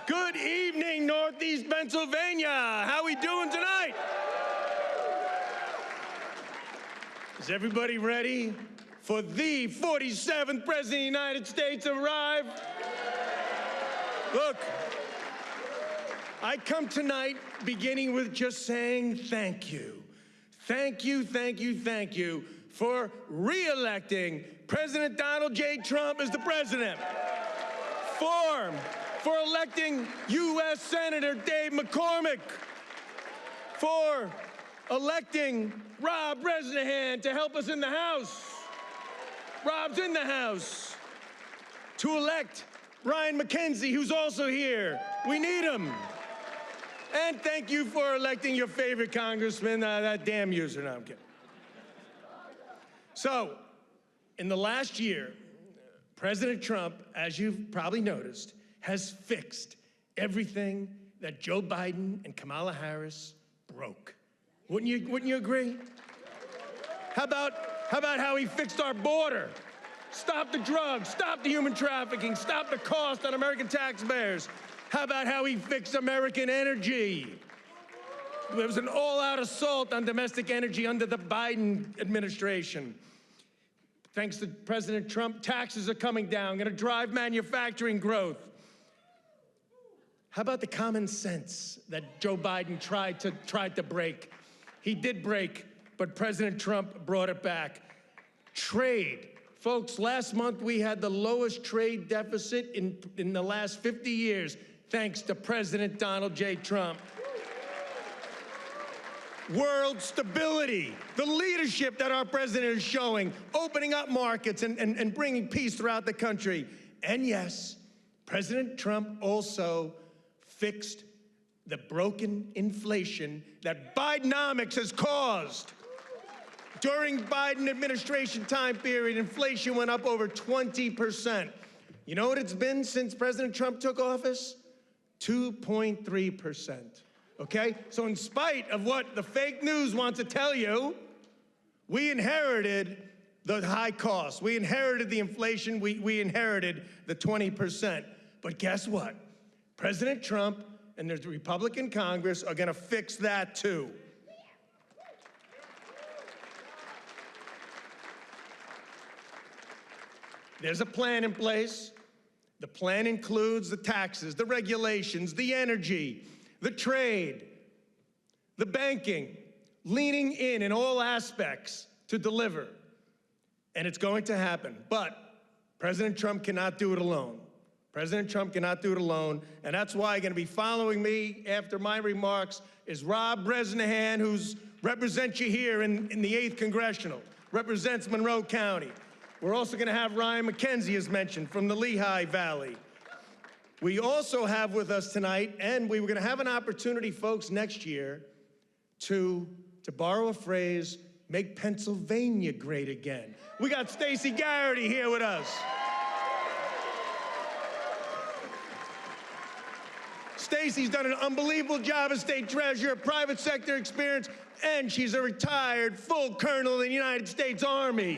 Good evening, Northeast Pennsylvania. How we doing tonight? Is everybody ready for the 47th President of the United States arrive? Look, I come tonight beginning with just saying thank you. Thank you, thank you, thank you for re-electing President Donald J. Trump as the president. For electing U.S. Senator Dave McCormick. For electing Rob Bresnahan to help us in the House. Rob's in the House. To elect Brian McKenzie, who's also here. We need him. And thank you for electing your favorite congressman, that damn user. No, I'm kidding. So, in the last year, President Trump, as you've probably noticed, has fixed everything that Joe Biden and Kamala Harris broke. Wouldn't you agree? How about how he fixed our border? Stop the drugs, stop the human trafficking, stop the cost on American taxpayers. How about how he fixed American energy? There was an all-out assault on domestic energy under the Biden administration. Thanks to President Trump, taxes are coming down, going to drive manufacturing growth. How about the common sense that Joe Biden tried to break? He did break, but President Trump brought it back. Trade. Folks, last month we had the lowest trade deficit in the last 50 years, thanks to President Donald J. Trump. World stability, the leadership that our president is showing, opening up markets and bringing peace throughout the country. And yes, President Trump also fixed the broken inflation that Bidenomics has caused. During Biden administration time period, inflation went up over 20%. You know what it's been since President Trump took office? 2.3%. Okay? So in spite of what the fake news wants to tell you, we inherited the high costs. We inherited the inflation. We inherited the 20%. But guess what? President Trump and the Republican Congress are going to fix that too. There's a plan in place. The plan includes the taxes, the regulations, the energy, the trade, the banking, leaning in all aspects to deliver. And it's going to happen. But President Trump cannot do it alone. President Trump cannot do it alone. And that's why going to be following me after my remarks is Rob Bresnahan, who represents you here in the 8th Congressional, represents Monroe County. We're also going to have Ryan McKenzie, as mentioned, from the Lehigh Valley. We also have with us tonight, and we were going to have an opportunity, folks, next year to borrow a phrase, make Pennsylvania great again. We got Stacey Garrity here with us. Stacey's done an unbelievable job as state treasurer, private sector experience, and she's a retired full colonel in the United States Army.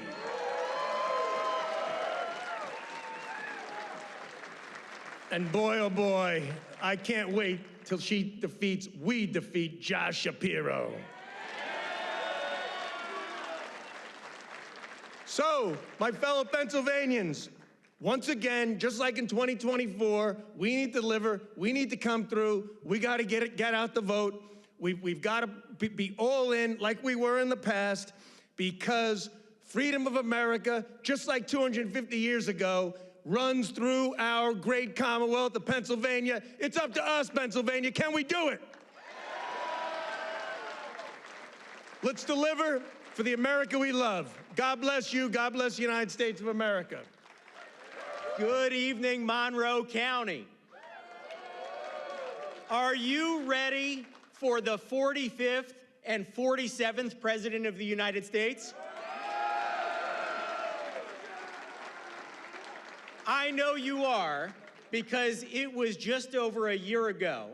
And boy, oh boy, I can't wait till we defeat Josh Shapiro. So, my fellow Pennsylvanians, once again, just like in 2024, we need to deliver, we need to come through, we gotta get out the vote. We've gotta be all in like we were in the past, because freedom of America, just like 250 years ago, runs through our great Commonwealth of Pennsylvania. It's up to us, Pennsylvania. Can we do it? Let's deliver for the America we love. God bless you. God bless the United States of America. Good evening, Monroe County. Are you ready for the 45th and 47th President of the United States? I know you are, because it was just over a year ago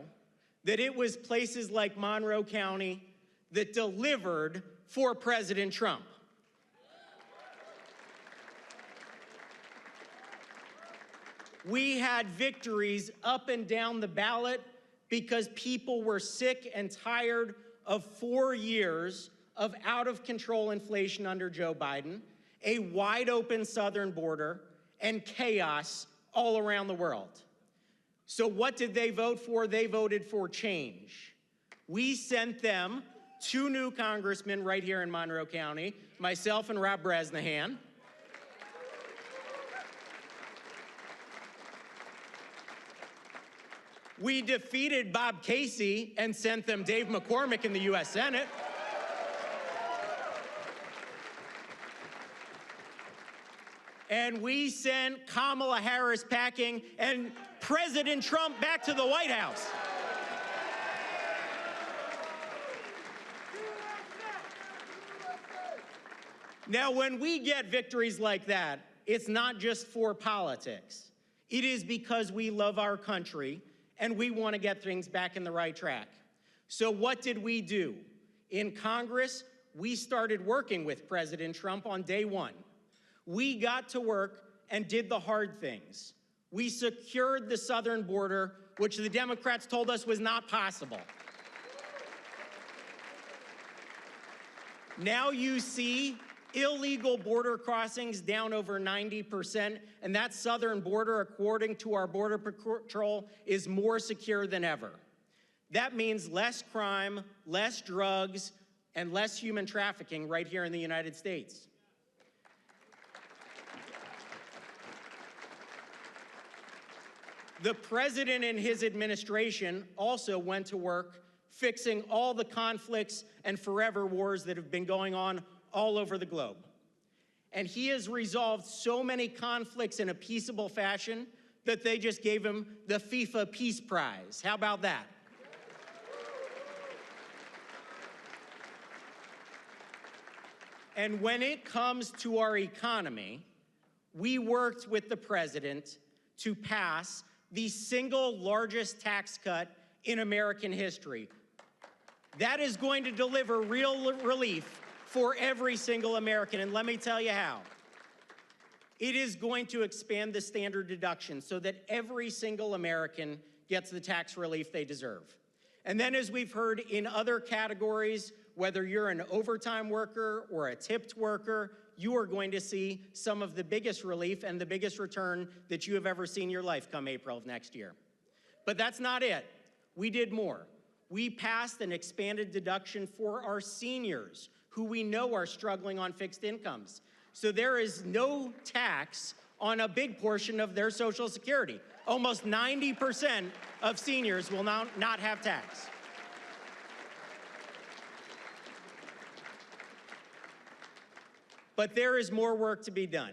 that it was places like Monroe County that delivered for President Trump. We had victories up and down the ballot because people were sick and tired of 4 years of out-of-control inflation under Joe Biden, a wide-open southern border, and chaos all around the world. So what did they vote for? They voted for change. We sent them 2 new congressmen right here in Monroe County, myself and Rob Bresnahan. We defeated Bob Casey and sent them Dave McCormick in the U.S. Senate. And we sent Kamala Harris packing and President Trump back to the White House. Now, when we get victories like that, it's not just for politics. It is because we love our country and we want to get things back in the right track. So what did we do? In Congress, we started working with President Trump on day one. We got to work and did the hard things. We secured the southern border, which the Democrats told us was not possible. Now you see illegal border crossings down over 90%, and that southern border, according to our Border Patrol, is more secure than ever. That means less crime, less drugs, and less human trafficking right here in the United States. The president and his administration also went to work fixing all the conflicts and forever wars that have been going on all over the globe. And he has resolved so many conflicts in a peaceable fashion that they just gave him the FIFA Peace Prize. How about that? And when it comes to our economy, we worked with the president to pass the single largest tax cut in American history. That is going to deliver real relief for every single American, and let me tell you how. It is going to expand the standard deduction so that every single American gets the tax relief they deserve. And then, as we've heard in other categories, whether you're an overtime worker or a tipped worker, you are going to see some of the biggest relief and the biggest return that you have ever seen in your life come April of next year. But that's not it. We did more. We passed an expanded deduction for our seniors, who we know are struggling on fixed incomes. So there is no tax on a big portion of their Social Security. Almost 90% of seniors will now not have tax. But there is more work to be done.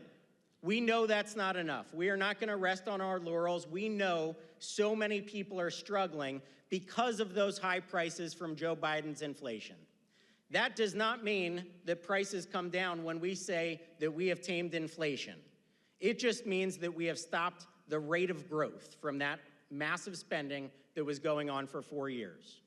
We know that's not enough. We are not going to rest on our laurels. We know so many people are struggling because of those high prices from Joe Biden's inflation. That does not mean that prices come down when we say that we have tamed inflation. It just means that we have stopped the rate of growth from that massive spending that was going on for 4 years.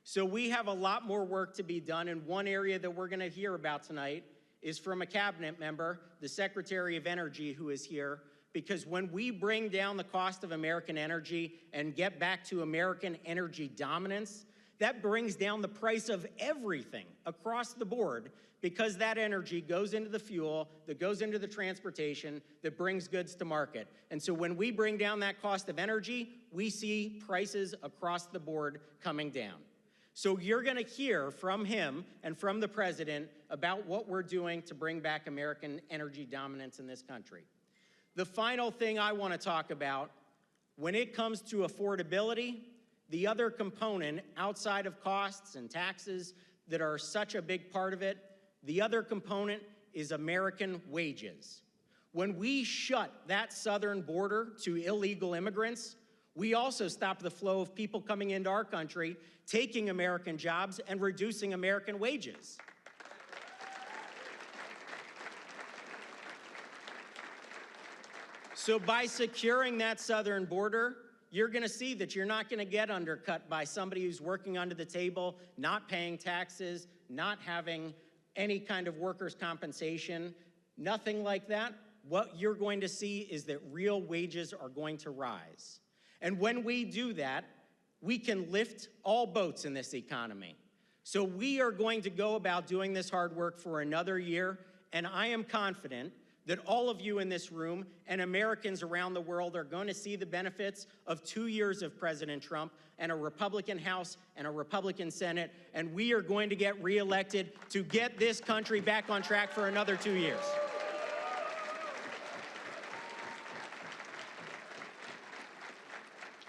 So we have a lot more work to be done, and one area that we're going to hear about tonight is from a cabinet member, the Secretary of Energy, who is here, because when we bring down the cost of American energy and get back to American energy dominance, that brings down the price of everything across the board, because that energy goes into the fuel, that goes into the transportation, that brings goods to market. And so when we bring down that cost of energy, we see prices across the board coming down. So you're going to hear from him and from the president about what we're doing to bring back American energy dominance in this country. The final thing I want to talk about, when it comes to affordability, the other component outside of costs and taxes that are such a big part of it, the other component is American wages. When we shut that southern border to illegal immigrants, we also stop the flow of people coming into our country, taking American jobs and reducing American wages. So by securing that southern border, you're going to see that you're not going to get undercut by somebody who's working under the table, not paying taxes, not having any kind of workers' compensation, nothing like that. what you're going to see is that real wages are going to rise. And when we do that, we can lift all boats in this economy. So we are going to go about doing this hard work for another year, and I am confident that all of you in this room and Americans around the world are going to see the benefits of 2 years of President Trump and a Republican House and a Republican Senate, and we are going to get reelected to get this country back on track for another 2 years.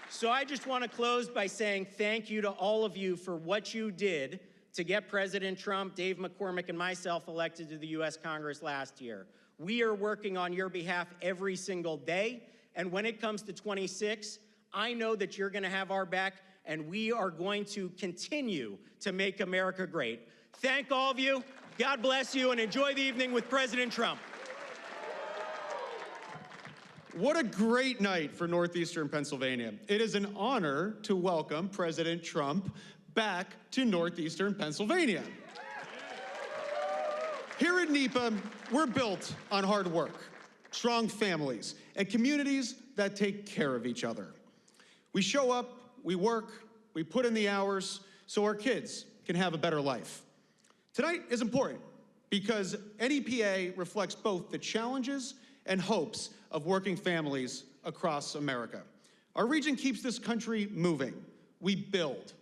So I just want to close by saying thank you to all of you for what you did to get President Trump, Dave McCormick, and myself elected to the U.S. Congress last year. We are working on your behalf every single day, and when it comes to 26, I know that you're going to have our back, and we are going to continue to make America great. Thank all of you. God bless you, and enjoy the evening with President Trump. What a great night for Northeastern Pennsylvania. It is an honor to welcome President Trump back to Northeastern Pennsylvania. Here at NEPA, we're built on hard work, strong families, and communities that take care of each other. We show up, we work, we put in the hours so our kids can have a better life. Tonight is important because NEPA reflects both the challenges and hopes of working families across America. Our region keeps this country moving. We build,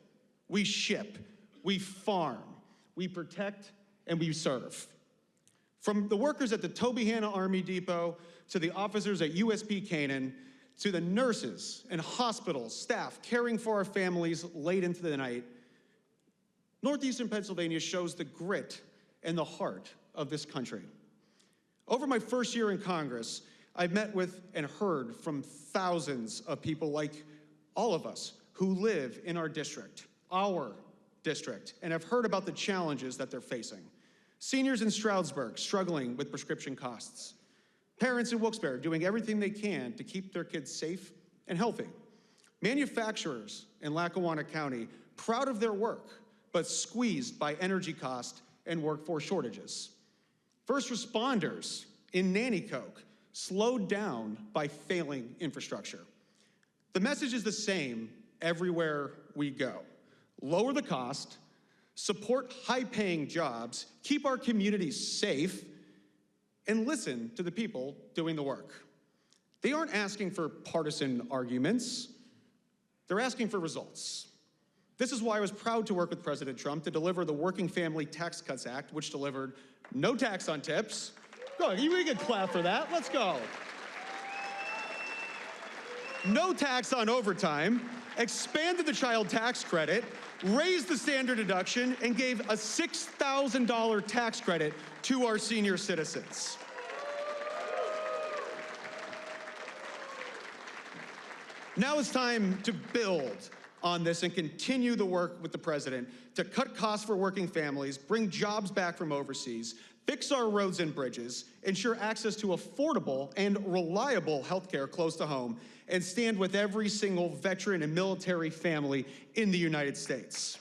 we ship, we farm, we protect, and we serve. From the workers at the Tobyhanna Army Depot, to the officers at USP Canaan, to the nurses and hospital staff caring for our families late into the night, Northeastern Pennsylvania shows the grit and the heart of this country. Over my first year in Congress, I've met with and heard from thousands of people like all of us who live in our district, and have heard about the challenges that they're facing. Seniors in Stroudsburg struggling with prescription costs. Parents in Wilkes-Barre doing everything they can to keep their kids safe and healthy. Manufacturers in Lackawanna County proud of their work, but squeezed by energy cost and workforce shortages. First responders in Nanticoke slowed down by failing infrastructure. The message is the same everywhere we go. Lower the cost, support high-paying jobs, keep our communities safe, and listen to the people doing the work. They aren't asking for partisan arguments. They're asking for results. This is why I was proud to work with President Trump to deliver the Working Family Tax Cuts Act, which delivered no tax on tips. Go ahead, we can clap for that. Let's go. No tax on overtime, expanded the child tax credit, raised the standard deduction, and gave a $6,000 tax credit to our senior citizens. Now it's time to build on this and continue the work with the president to cut costs for working families, bring jobs back from overseas, fix our roads and bridges, ensure access to affordable and reliable health care close to home, and stand with every single veteran and military family in the United States.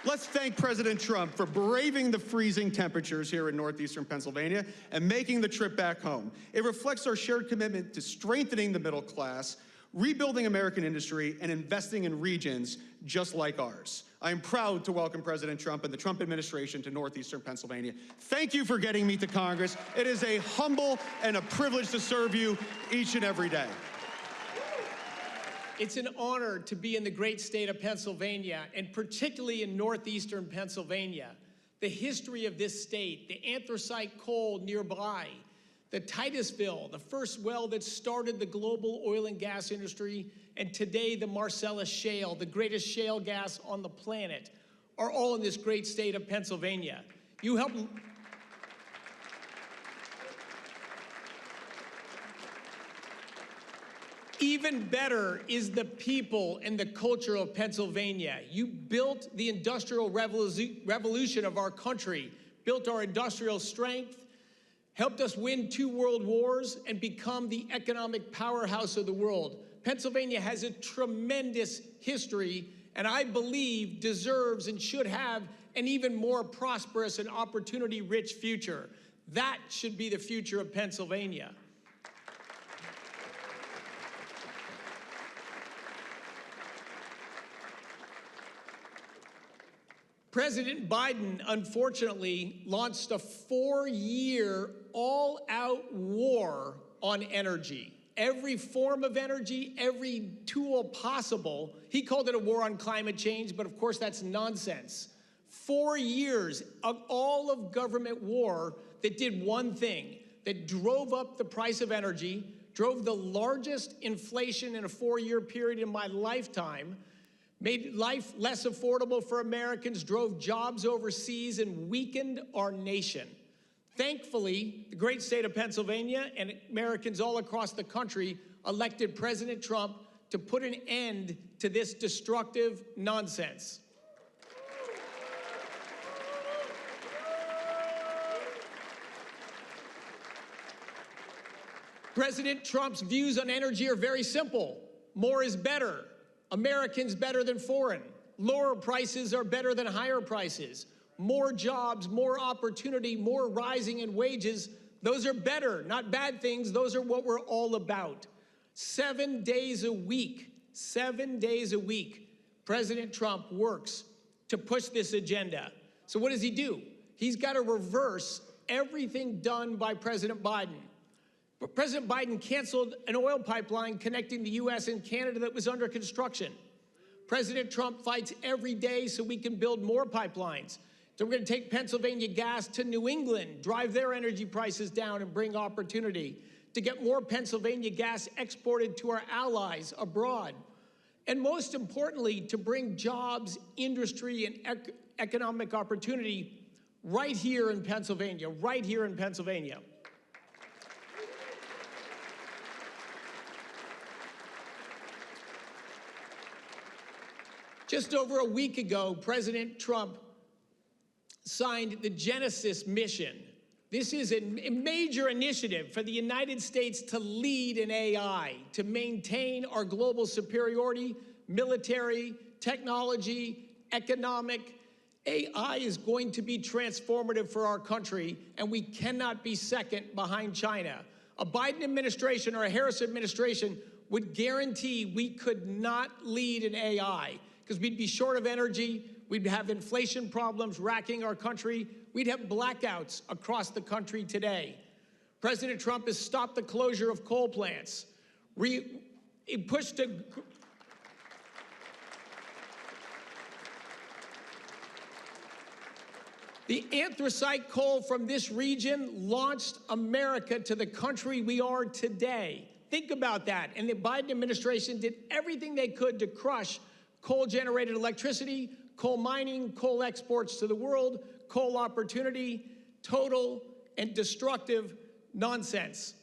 Let's thank President Trump for braving the freezing temperatures here in Northeastern Pennsylvania and making the trip back home. It reflects our shared commitment to strengthening the middle class, rebuilding American industry, and investing in regions just like ours. I am proud to welcome President Trump and the Trump administration to Northeastern Pennsylvania. Thank you for getting me to Congress. It is a humble and a privilege to serve you each and every day. It's an honor to be in the great state of Pennsylvania, and particularly in Northeastern Pennsylvania. The history of this state, the anthracite coal nearby, the Titusville, the first well that started the global oil and gas industry, and today the Marcellus Shale, the greatest shale gas on the planet, are all in this great state of Pennsylvania. You help. Even better is the people and the culture of Pennsylvania. You built the industrial revolution of our country, built our industrial strength, helped us win 2 world wars, and become the economic powerhouse of the world. Pennsylvania has a tremendous history, and I believe deserves and should have an even more prosperous and opportunity-rich future. That should be the future of Pennsylvania. President Biden, unfortunately, launched a 4-year all-out war on energy. Every form of energy, every tool possible. He called it a war on climate change, but of course that's nonsense. 4 years of all of government war that did one thing, that drove up the price of energy, drove the largest inflation in a 4-year period in my lifetime, made life less affordable for Americans, drove jobs overseas, and weakened our nation. Thankfully, the great state of Pennsylvania and Americans all across the country elected President Trump to put an end to this destructive nonsense. President Trump's views on energy are very simple. More is better. Americans better than foreign. Lower prices are better than higher prices. More jobs, more opportunity, more rising in wages. Those are better, not bad things. Those are what we're all about. 7 days a week, President Trump works to push this agenda. So what does he do? He's got to reverse everything done by President Biden. But President Biden canceled an oil pipeline connecting the U.S. and Canada that was under construction. President Trump fights every day so we can build more pipelines. So we're going to take Pennsylvania gas to New England, drive their energy prices down, and bring opportunity to get more Pennsylvania gas exported to our allies abroad. And most importantly, to bring jobs, industry, and economic opportunity right here in Pennsylvania, Just over a week ago, President Trump signed the Genesis mission. This is a major initiative for the United States to lead in AI, to maintain our global superiority, military, technology, economic. AI is going to be transformative for our country, and we cannot be second behind China. A Biden administration or a Harris administration would guarantee we could not lead in AI, because we'd be short of energy, we'd have inflation problems racking our country, we'd have blackouts across the country today. President Trump has stopped the closure of coal plants. He pushed to... The anthracite coal from this region launched America to the country we are today. Think about that. And the Biden administration did everything they could to crush coal-generated electricity, coal mining, coal exports to the world, coal opportunity, total and destructive nonsense.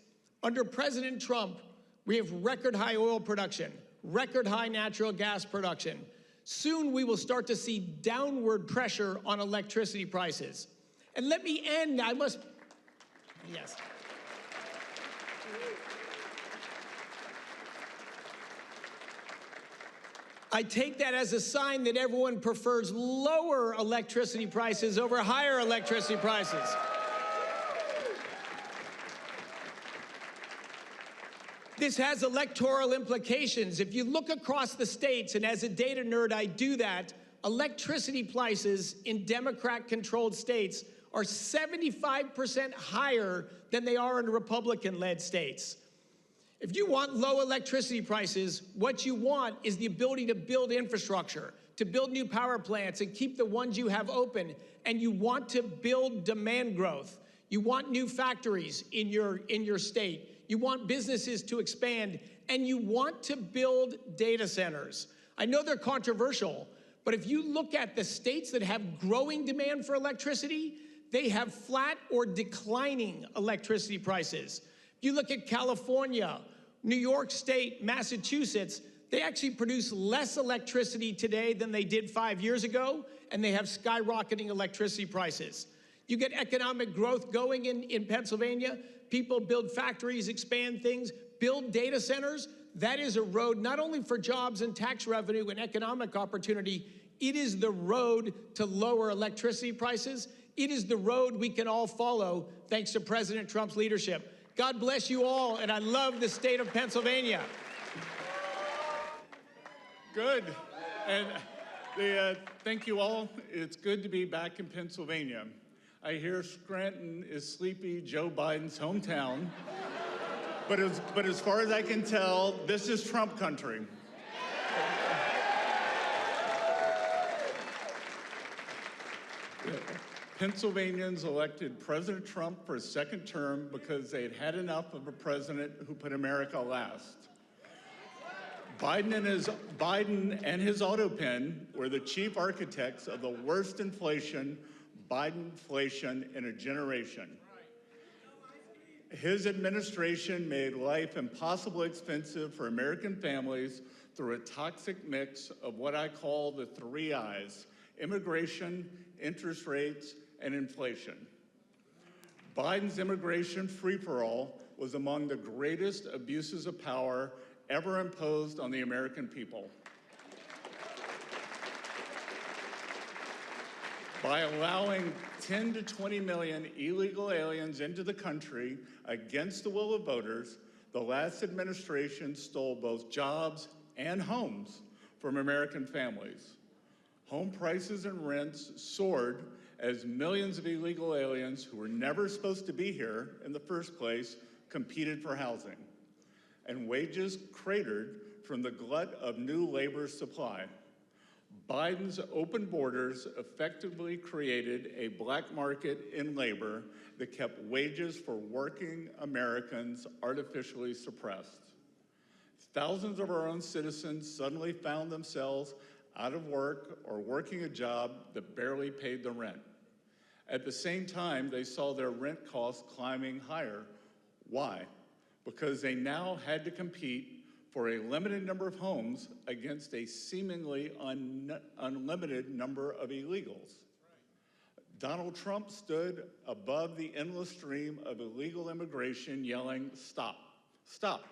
Under President Trump, we have record-high oil production, record-high natural gas production. Soon we will start to see downward pressure on electricity prices. And let me end, yes. I take that as a sign that everyone prefers lower electricity prices over higher electricity prices. This has electoral implications. If you look across the states, and as a data nerd, I do that, electricity prices in Democrat-controlled states are 75% higher than they are in Republican-led states. If you want low electricity prices, what you want is the ability to build infrastructure, to build new power plants and keep the ones you have open, and you want to build demand growth. You want new factories in your state. You want businesses to expand, and you want to build data centers. I know they're controversial, but if you look at the states that have growing demand for electricity, they have flat or declining electricity prices. If you look at California, New York State, Massachusetts, they actually produce less electricity today than they did 5 years ago, and they have skyrocketing electricity prices. You get economic growth going in Pennsylvania, people build factories, expand things, build data centers. That is a road not only for jobs and tax revenue and economic opportunity, It is the road to lower electricity prices. It is the road we can all follow thanks to President Trump's leadership. God bless you all, and I love the state of Pennsylvania. Good. And thank you all. It's good to be back in Pennsylvania. I hear Scranton is sleepy Joe Biden's hometown. But as far as I can tell, this is Trump country. Pennsylvanians elected President Trump for a second term because they'd had enough of a president who put America last. Biden and his auto pen were the chief architects of the worst inflation, Bidenflation, in a generation. His administration made life impossibly expensive for American families through a toxic mix of what I call the 3 I's: immigration, interest rates, and inflation. Biden's immigration free-for-all was among the greatest abuses of power ever imposed on the American people. By allowing 10 to 20 million illegal aliens into the country against the will of voters, the last administration stole both jobs and homes from American families. Home prices and rents soared as millions of illegal aliens who were never supposed to be here in the first place competed for housing. And wages cratered from the glut of new labor supply. Biden's open borders effectively created a black market in labor that kept wages for working Americans artificially suppressed. Thousands of our own citizens suddenly found themselves out of work or working a job that barely paid the rent. At the same time, they saw their rent costs climbing higher. Why? Because they now had to compete for a limited number of homes against a seemingly unlimited number of illegals. Donald Trump stood above the endless stream of illegal immigration yelling, "Stop, stop."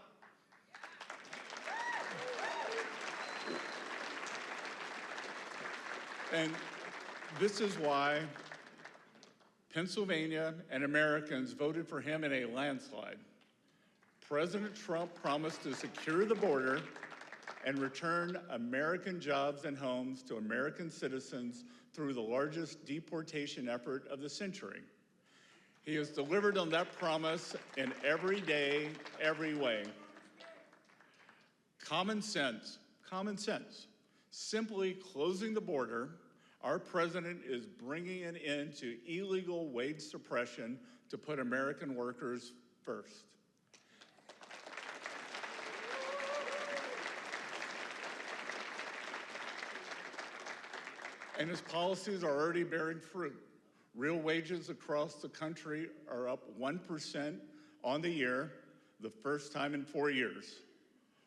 And this is why Pennsylvania and Americans voted for him in a landslide. President Trump promised to secure the border and return American jobs and homes to American citizens through the largest deportation effort of the century. He has delivered on that promise in every day, every way. Common sense. Simply closing the border, our president is bringing an end to illegal wage suppression to put American workers first. And his policies are already bearing fruit. Real wages across the country are up 1% on the year, the first time in 4 years.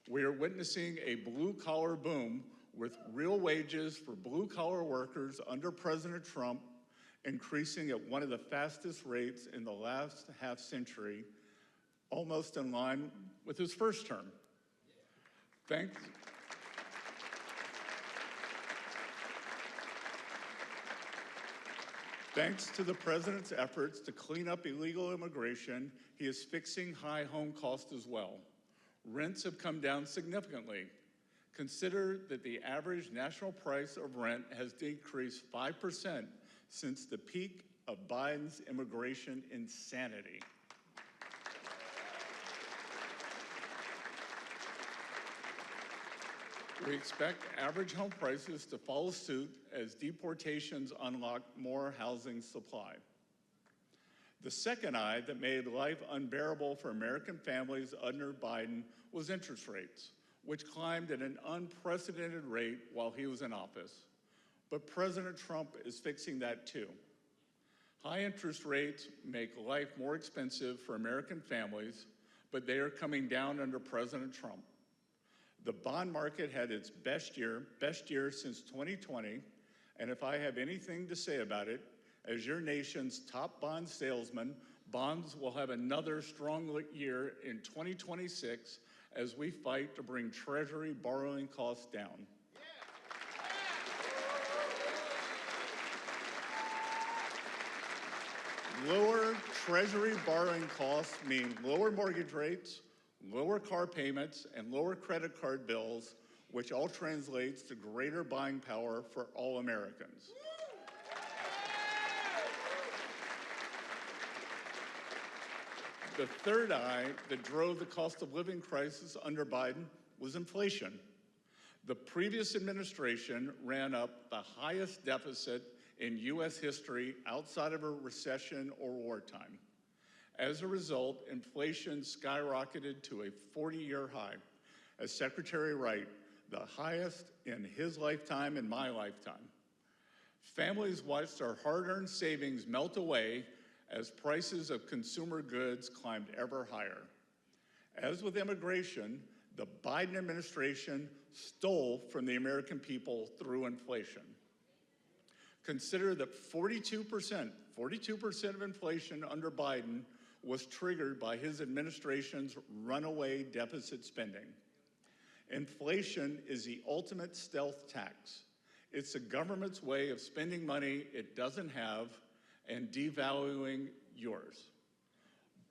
We are witnessing a blue-collar boom with real wages for blue-collar workers under President Trump increasing at one of the fastest rates in the last half-century, almost in line with his first term. Thanks to the president's efforts to clean up illegal immigration, he is fixing high home costs as well. Rents have come down significantly. Consider that the average national price of rent has decreased 5% since the peak of Biden's immigration insanity. We expect average home prices to follow suit as deportations unlock more housing supply. The second I that made life unbearable for American families under Biden was interest rates, which climbed at an unprecedented rate while he was in office. But President Trump is fixing that too. High interest rates make life more expensive for American families, but they are coming down under President Trump. The bond market had its best year since 2020, and if I have anything to say about it, as your nation's top bond salesman, bonds will have another strong year in 2026 as we fight to bring Treasury borrowing costs down. Lower Treasury borrowing costs mean lower mortgage rates, lower car payments, and lower credit card bills, which all translates to greater buying power for all Americans. The third eye that drove the cost of living crisis under Biden was inflation. The previous administration ran up the highest deficit in U.S. history outside of a recession or wartime. As a result, inflation skyrocketed to a 40-year high. As Secretary Wright, the highest in his lifetime and my lifetime. Families watched our hard-earned savings melt away as prices of consumer goods climbed ever higher. As with immigration, the Biden administration stole from the American people through inflation. Consider that 42% of inflation under Biden was triggered by his administration's runaway deficit spending. Inflation is the ultimate stealth tax. It's the government's way of spending money it doesn't have and devaluing yours.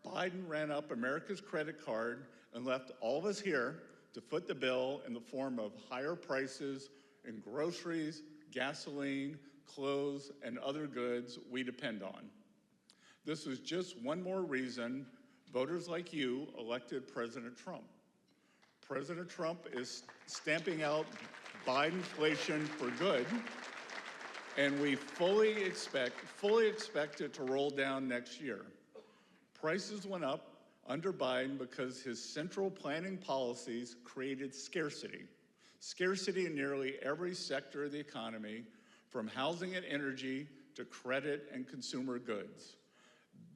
Biden ran up America's credit card and left all of us here to foot the bill in the form of higher prices in groceries, gasoline, clothes, and other goods we depend on. This was just one more reason voters like you elected President Trump. President Trump is stamping out Bidenflation for good, and we fully expect it to roll down next year. Prices went up under Biden because his central planning policies created scarcity. Scarcity in nearly every sector of the economy, from housing and energy to credit and consumer goods.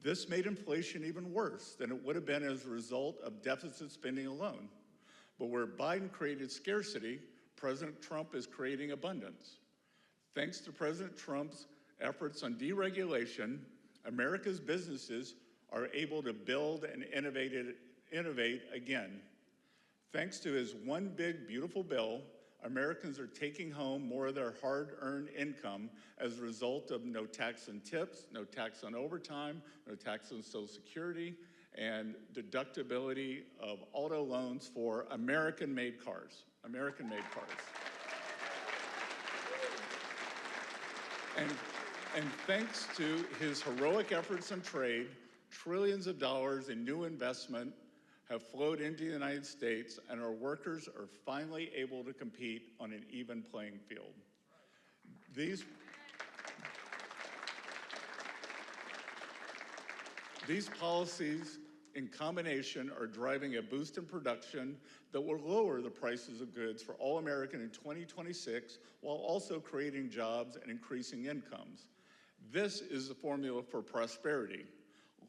This made inflation even worse than it would have been as a result of deficit spending alone. But where Biden created scarcity, President Trump is creating abundance. Thanks to President Trump's efforts on deregulation, America's businesses are able to build and innovate again. Thanks to his one big beautiful bill, Americans are taking home more of their hard-earned income as a result of no tax on tips, no tax on overtime, no tax on Social Security, and deductibility of auto loans for American-made cars. American-made cars. And thanks to his heroic efforts on trade, trillions of dollars in new investment have flowed into the United States, and our workers are finally able to compete on an even playing field. These policies in combination are driving a boost in production that will lower the prices of goods for all Americans in 2026 while also creating jobs and increasing incomes. This is the formula for prosperity: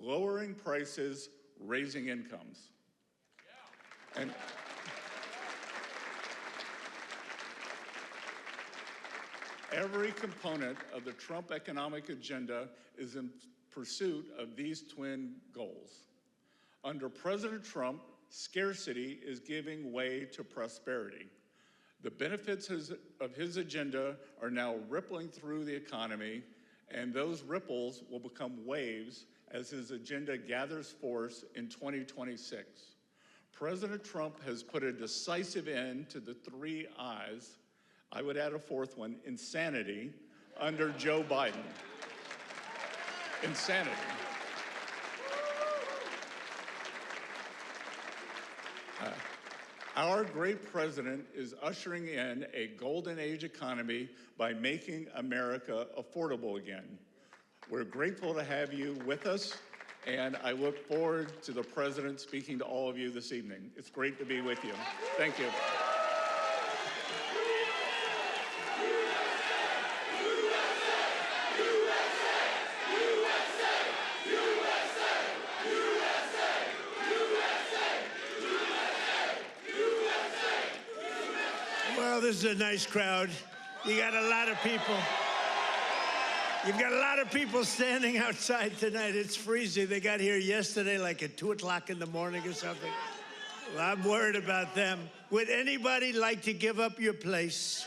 lowering prices, raising incomes. And every component of the Trump economic agenda is in pursuit of these twin goals. Under President Trump, scarcity is giving way to prosperity. The benefits of his agenda are now rippling through the economy, and those ripples will become waves as his agenda gathers force in 2026. President Trump has put a decisive end to the three I's, I would add a fourth one, insanity, under Joe Biden. Insanity. Our great president is ushering in a golden age economy by making America affordable again. We're grateful to have you with us, and I look forward to the president speaking to all of you this evening. It's great to be with you. Thank you. Well, this is a nice crowd. You got a lot of people. You've got a lot of people standing outside tonight. It's freezing. They got here yesterday like at 2 o'clock in the morning or something. Well, I'm worried about them. Would anybody like to give up your place?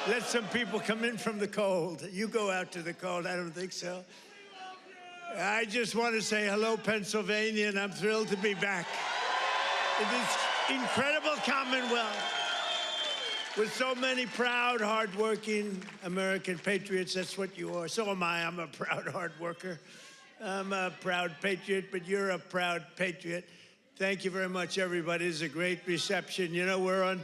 Let some people come in from the cold. You go out to the cold. I don't think so. I just want to say hello, Pennsylvania, and I'm thrilled to be back in this incredible Commonwealth with so many proud, hardworking American patriots. That's what you are. So am I. I'm a proud hard worker. I'm a proud patriot, but you're a proud patriot. Thank you very much, everybody. It's a great reception. You know, we're on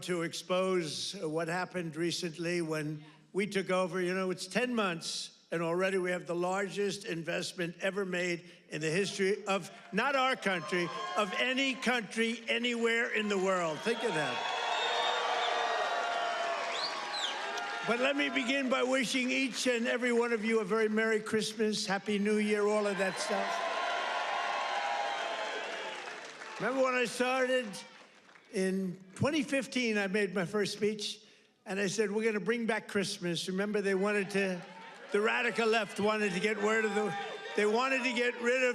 to expose what happened recently when we took over. You know, it's 10 months, and already we have the largest investment ever made in the history of, not our country, of any country anywhere in the world. Think of that. But let me begin by wishing each and every one of you a very Merry Christmas, Happy New Year, all of that stuff. Remember when I started? In 2015, I made my first speech, and I said, we're going to bring back Christmas. Remember, the radical left wanted to get rid of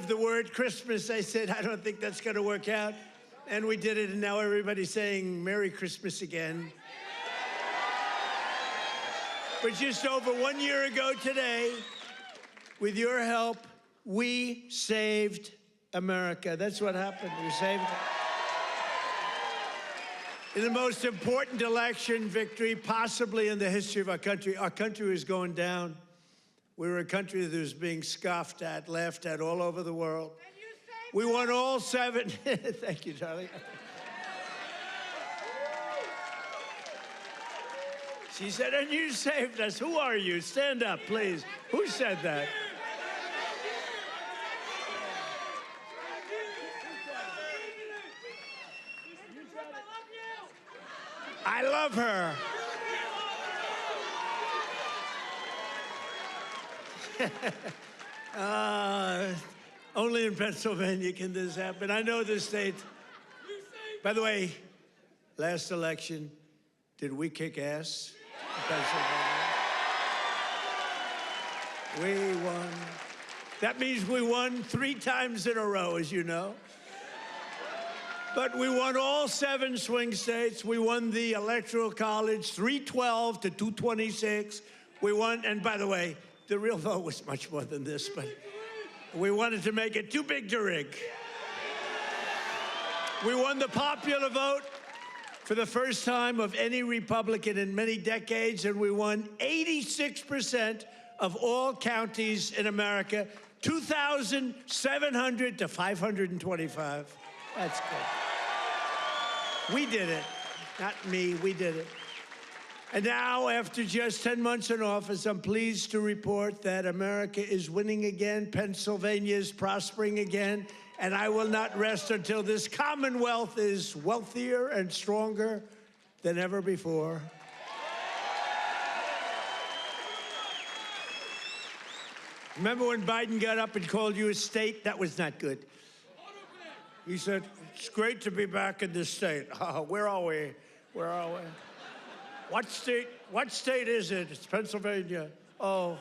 the word Christmas. I said, I don't think that's going to work out. And we did it, and now everybody's saying Merry Christmas again. But just over 1 year ago today, with your help, we saved America. That's what happened. We saved it. In the most important election victory possibly in the history of our country was going down. We were a country that was being scoffed at, laughed at all over the world. We won all 7. Thank you, Charlie. She said, and you saved us. Who are you? Stand up, please. Who said that? I love her. Only in Pennsylvania can this happen. I know this state. By the way, last election, did we kick ass in Pennsylvania? We won. That means we won 3 times in a row, as you know. But we won all 7 swing states. We won the Electoral College, 312 to 226. We won, and by the way, the real vote was much more than this, but we wanted to make it too big to rig. We won the popular vote for the first time of any Republican in many decades, and we won 86% of all counties in America, 2,700 to 525. That's good. We did it. Not me, we did it. And now, after just 10 months in office, I'm pleased to report that America is winning again, Pennsylvania is prospering again, and I will not rest until this Commonwealth is wealthier and stronger than ever before. Remember when Biden got up and called you a state? That was not good. He said, it's great to be back in this state. Where are we? Where are we? What state is it? It's Pennsylvania. Oh,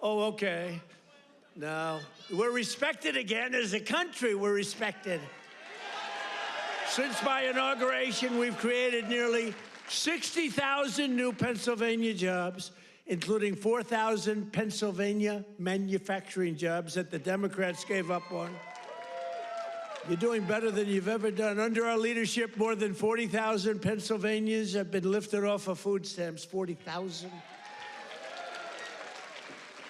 okay. No, we're respected again as a country. We're respected. Since my inauguration, we've created nearly 60,000 new Pennsylvania jobs, including 4,000 Pennsylvania manufacturing jobs that the Democrats gave up on. You're doing better than you've ever done. Under our leadership, more than 40,000 Pennsylvanians have been lifted off of food stamps, 40,000.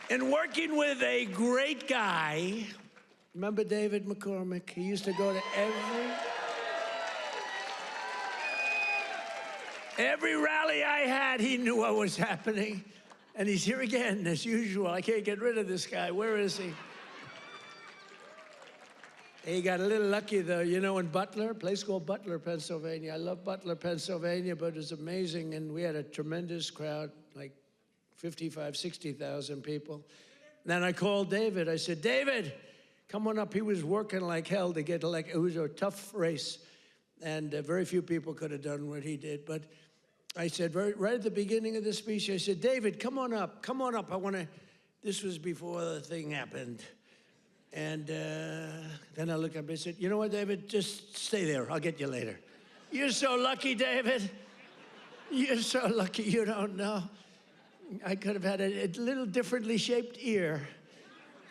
And working with a great guy, remember David McCormick? He used to go to every rally I had, he knew what was happening. And he's here again, as usual. I can't get rid of this guy. Where is he? He got a little lucky, though. You know, in Butler, a place called Butler, Pennsylvania. I love Butler, Pennsylvania, but it was amazing. And we had a tremendous crowd, like 55, 60,000 people. And then I called David. I said, David, come on up. He was working like hell to get elected. It was a tough race. And very few people could have done what he did. But I said, right at the beginning of the speech, I said, David, come on up. Come on up. I want to, this was before the thing happened. And then I looked up and I said, you know what, David, just stay there. I'll get you later. You're so lucky, David. You're so lucky you don't know. I could have had a little differently shaped ear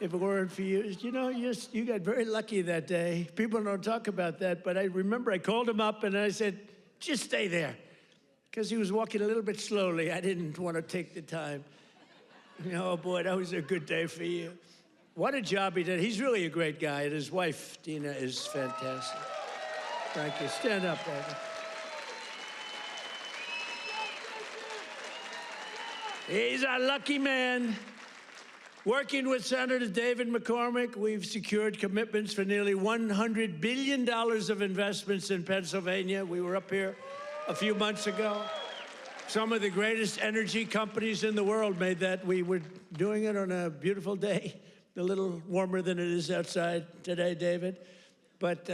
if it weren't for you. You know, you got very lucky that day. People don't talk about that, but I remember I called him up and I said, just stay there. Because he was walking a little bit slowly. I didn't want to take the time. Oh, boy, that was a good day for you. What a job he did. He's really a great guy, and his wife, Dina, is fantastic. Thank you. Stand up, David. He's a lucky man. Working with Senator David McCormick, we've secured commitments for nearly $100 billion of investments in Pennsylvania. We were up here a few months ago. Some of the greatest energy companies in the world made that. We were doing it on a beautiful day, a little warmer than it is outside today, David. But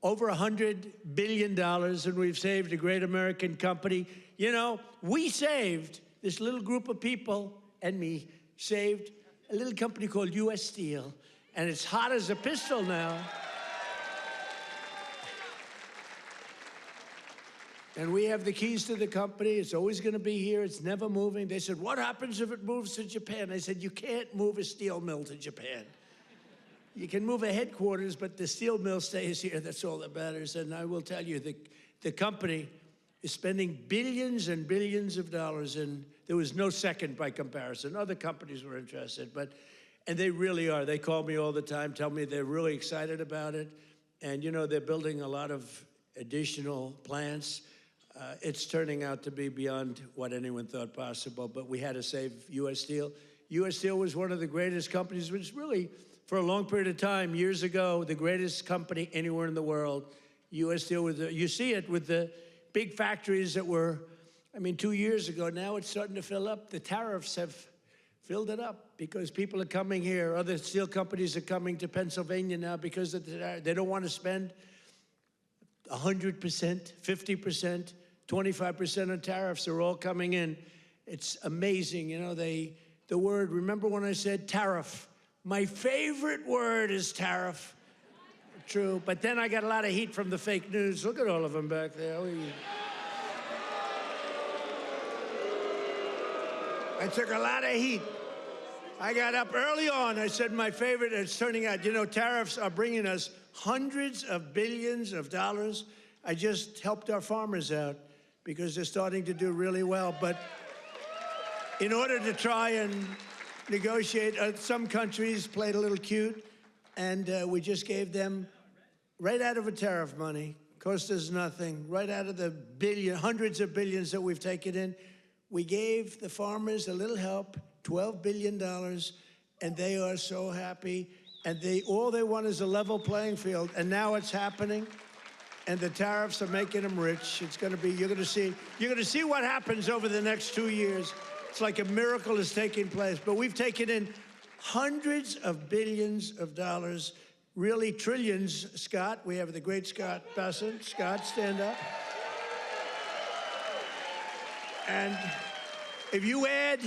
over $100 billion, and we've saved a great American company. You know, we saved, this little group of people and me, saved a little company called U.S. Steel, and it's hot as a pistol now. And we have the keys to the company. It's always going to be here. It's never moving. They said, what happens if it moves to Japan? I said, you can't move a steel mill to Japan. You can move a headquarters, but the steel mill stays here. That's all that matters. And I will tell you, the company is spending billions and billions of dollars, and there was no second by comparison. Other companies were interested, and they really are. They call me all the time, tell me they're really excited about it. And, you know, they're building a lot of additional plants. It's turning out to be beyond what anyone thought possible, but we had to save U.S. Steel. U.S. Steel was one of the greatest companies, which really, for a long period of time, years ago, the greatest company anywhere in the world. U.S. Steel, you see it with the big factories that were, 2 years ago. Now it's starting to fill up. The tariffs have filled it up because people are coming here. Other steel companies are coming to Pennsylvania now because they don't want to spend 100%, 50%, 25% on tariffs. Are all coming in. It's amazing. You know, the word, remember when I said tariff? My favorite word is tariff. True, but then I got a lot of heat from the fake news. Look at all of them back there. I took a lot of heat. I got up early on. I said my favorite, it's turning out, you know, tariffs are bringing us hundreds of billions of dollars. I just helped our farmers out because they're starting to do really well. But in order to try and negotiate, some countries played a little cute, and we just gave them right out of a tariff money, cost us nothing, right out of the hundreds of billions that we've taken in. We gave the farmers a little help, $12 billion, and they are so happy. And all they want is a level playing field, and now it's happening. And the tariffs are making them rich. It's going to be, you're going to see what happens over the next 2 years. It's like a miracle is taking place. But we've taken in hundreds of billions of dollars, really trillions. Scott, we have the great Scott Bassett. Scott, stand up. And if you add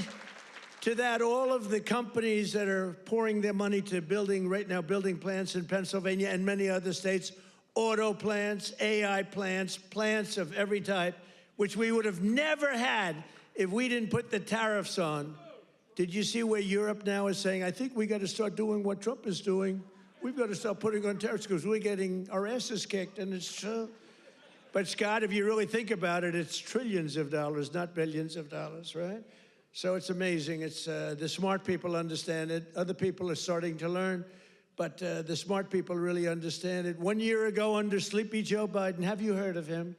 to that all of the companies that are pouring their money to building plants in Pennsylvania and many other states, auto plants, AI plants, plants of every type, which we would have never had if we didn't put the tariffs on. Did you see where Europe now is saying, I think we got to start doing what Trump is doing. We've got to start putting on tariffs because we're getting our asses kicked, and it's true. But Scott, if you really think about it, it's trillions of dollars, not billions of dollars, right? So it's amazing. It's the smart people understand it. Other people are starting to learn, but the smart people really understand it. 1 year ago, under Sleepy Joe Biden, have you heard of him?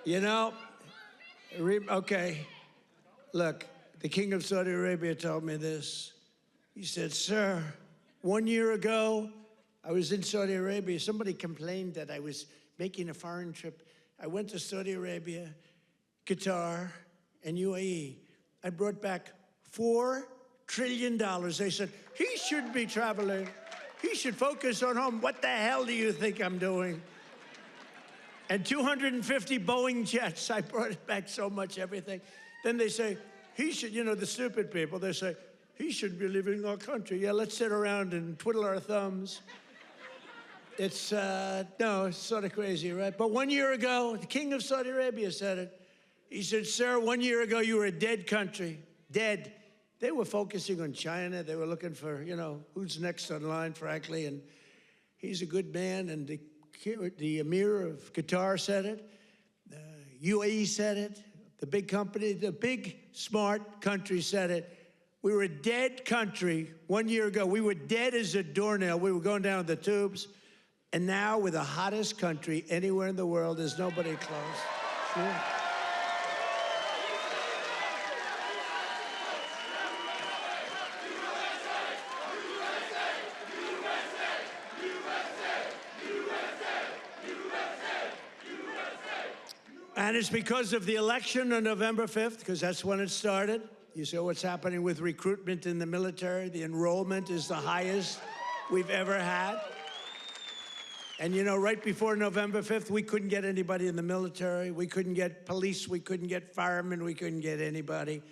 You know, okay, look, the king of Saudi Arabia told me this. He said, sir, 1 year ago, I was in Saudi Arabia. Somebody complained that I was making a foreign trip. I went to Saudi Arabia, Qatar, and UAE. I brought back $4 trillion. They said, he shouldn't be traveling. He should focus on home. What the hell do you think I'm doing? And 250 Boeing jets. I brought it back so much, everything. Then they say, he should, you know, the stupid people, they say, he shouldn't be leaving our country. Yeah, let's sit around and twiddle our thumbs. It's, no, it's sort of crazy, right? But 1 year ago, the king of Saudi Arabia said it. He said, sir, 1 year ago, you were a dead country, dead. They were focusing on China. They were looking for, you know, who's next on line, frankly. And he's a good man. And the Emir of Qatar said it. UAE said it. The big company, the big, smart country said it. We were a dead country 1 year ago. We were dead as a doornail. We were going down the tubes. And now we're the hottest country anywhere in the world. There's nobody close. Sure. And it's because of the election on November 5th, because that's when it started. You saw what's happening with recruitment in the military. The enrollment is the highest we've ever had. And you know, right before November 5th, we couldn't get anybody in the military. We couldn't get police. We couldn't get firemen. We couldn't get anybody.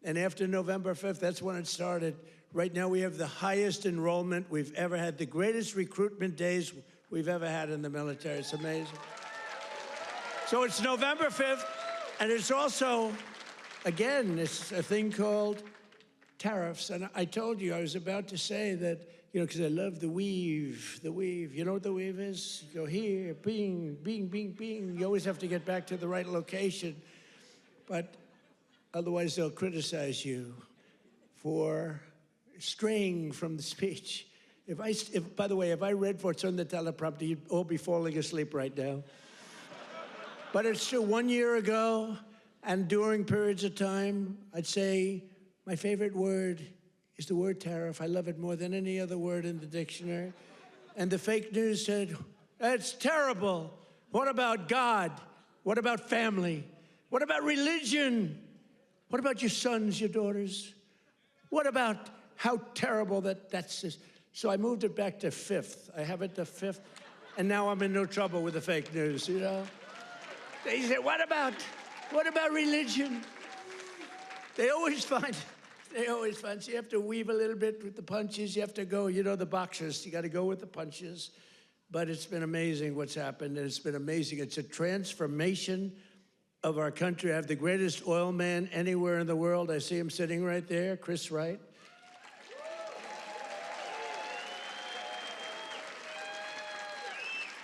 And after November 5th, that's when it started. Right now, we have the highest enrollment we've ever had, the greatest recruitment days we've ever had in the military. It's amazing. So it's November 5th, and it's also, again, it's a thing called tariffs. And I told you, I was about to say that, you know, because I love the weave, the weave. You know what the weave is? You go here, bing, bing, bing, bing. You always have to get back to the right location. But otherwise, they'll criticize you for straying from the speech. By the way, if I read what's on the teleprompter, you'd all be falling asleep right now. But it's true, 1 year ago, and during periods of time, I'd say my favorite word is the word tariff. I love it more than any other word in the dictionary. And the fake news said, that's terrible. What about God? What about family? What about religion? What about your sons, your daughters? What about how terrible that's this? So I moved it back to 5th. I have it to 5th, and now I'm in no trouble with the fake news, you know? They say, what about religion? They always find, so you have to weave a little bit with the punches. You have to go, you know, the boxers, you got to go with the punches. But it's been amazing what's happened, and it's been amazing. It's a transformation of our country. I have the greatest oil man anywhere in the world. I see him sitting right there, Chris Wright.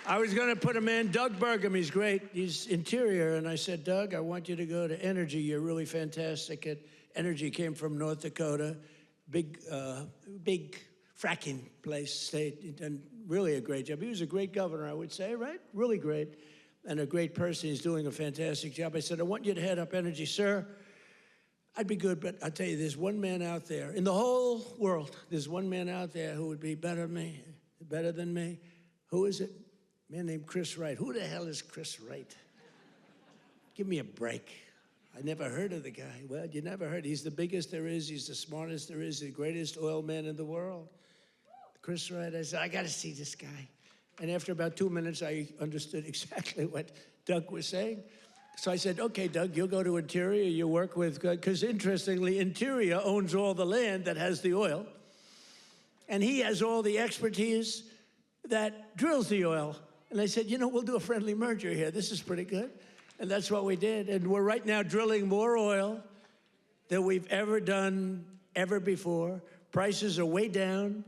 I was going to put him in, Doug Burgum. He's great. He's interior. And I said, Doug, I want you to go to energy. You're really fantastic at energy. Came from North Dakota, big fracking place, state. He done really a great job. He was a great governor, I would say, right? Really great. And a great person. He's doing a fantastic job. I said, I want you to head up energy. Sir, I'd be good, but I'll tell you, there's one man out there. In the whole world, there's one man out there who would be better than me. Who is it? A man named Chris Wright. Who the hell is Chris Wright? Give me a break. I never heard of the guy. Well, you never heard. He's the biggest there is. He's the smartest there is. The greatest oil man in the world. Chris Wright. I said, I got to see this guy. And after about 2 minutes, I understood exactly what Doug was saying. So I said, okay, Doug, you'll go to Interior. You work with, because interestingly, Interior owns all the land that has the oil. And he has all the expertise that drills the oil. And I said, you know, we'll do a friendly merger here. This is pretty good. And that's what we did. And we're right now drilling more oil than we've ever done ever before. Prices are way down.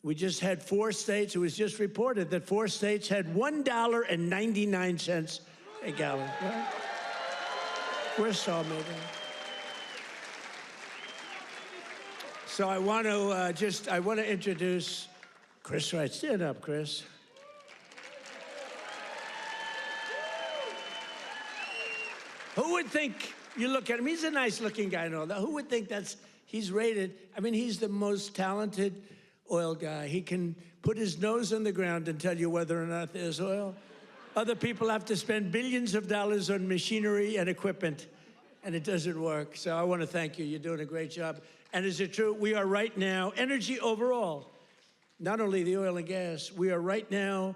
We just had 4 states. It was just reported that 4 states had $1.99 a gallon. Right? We're so amazing. So I want to introduce Chris Wright. Stand up, Chris. Who would think, you look at him, he's a nice looking guy and all that. Who would think he's rated, I mean, he's the most talented oil guy. He can put his nose on the ground and tell you whether or not there's oil. Other people have to spend billions of dollars on machinery and equipment, and it doesn't work. So I want to thank you. You're doing a great job. And is it true? We are right now, energy overall, not only the oil and gas, we are right now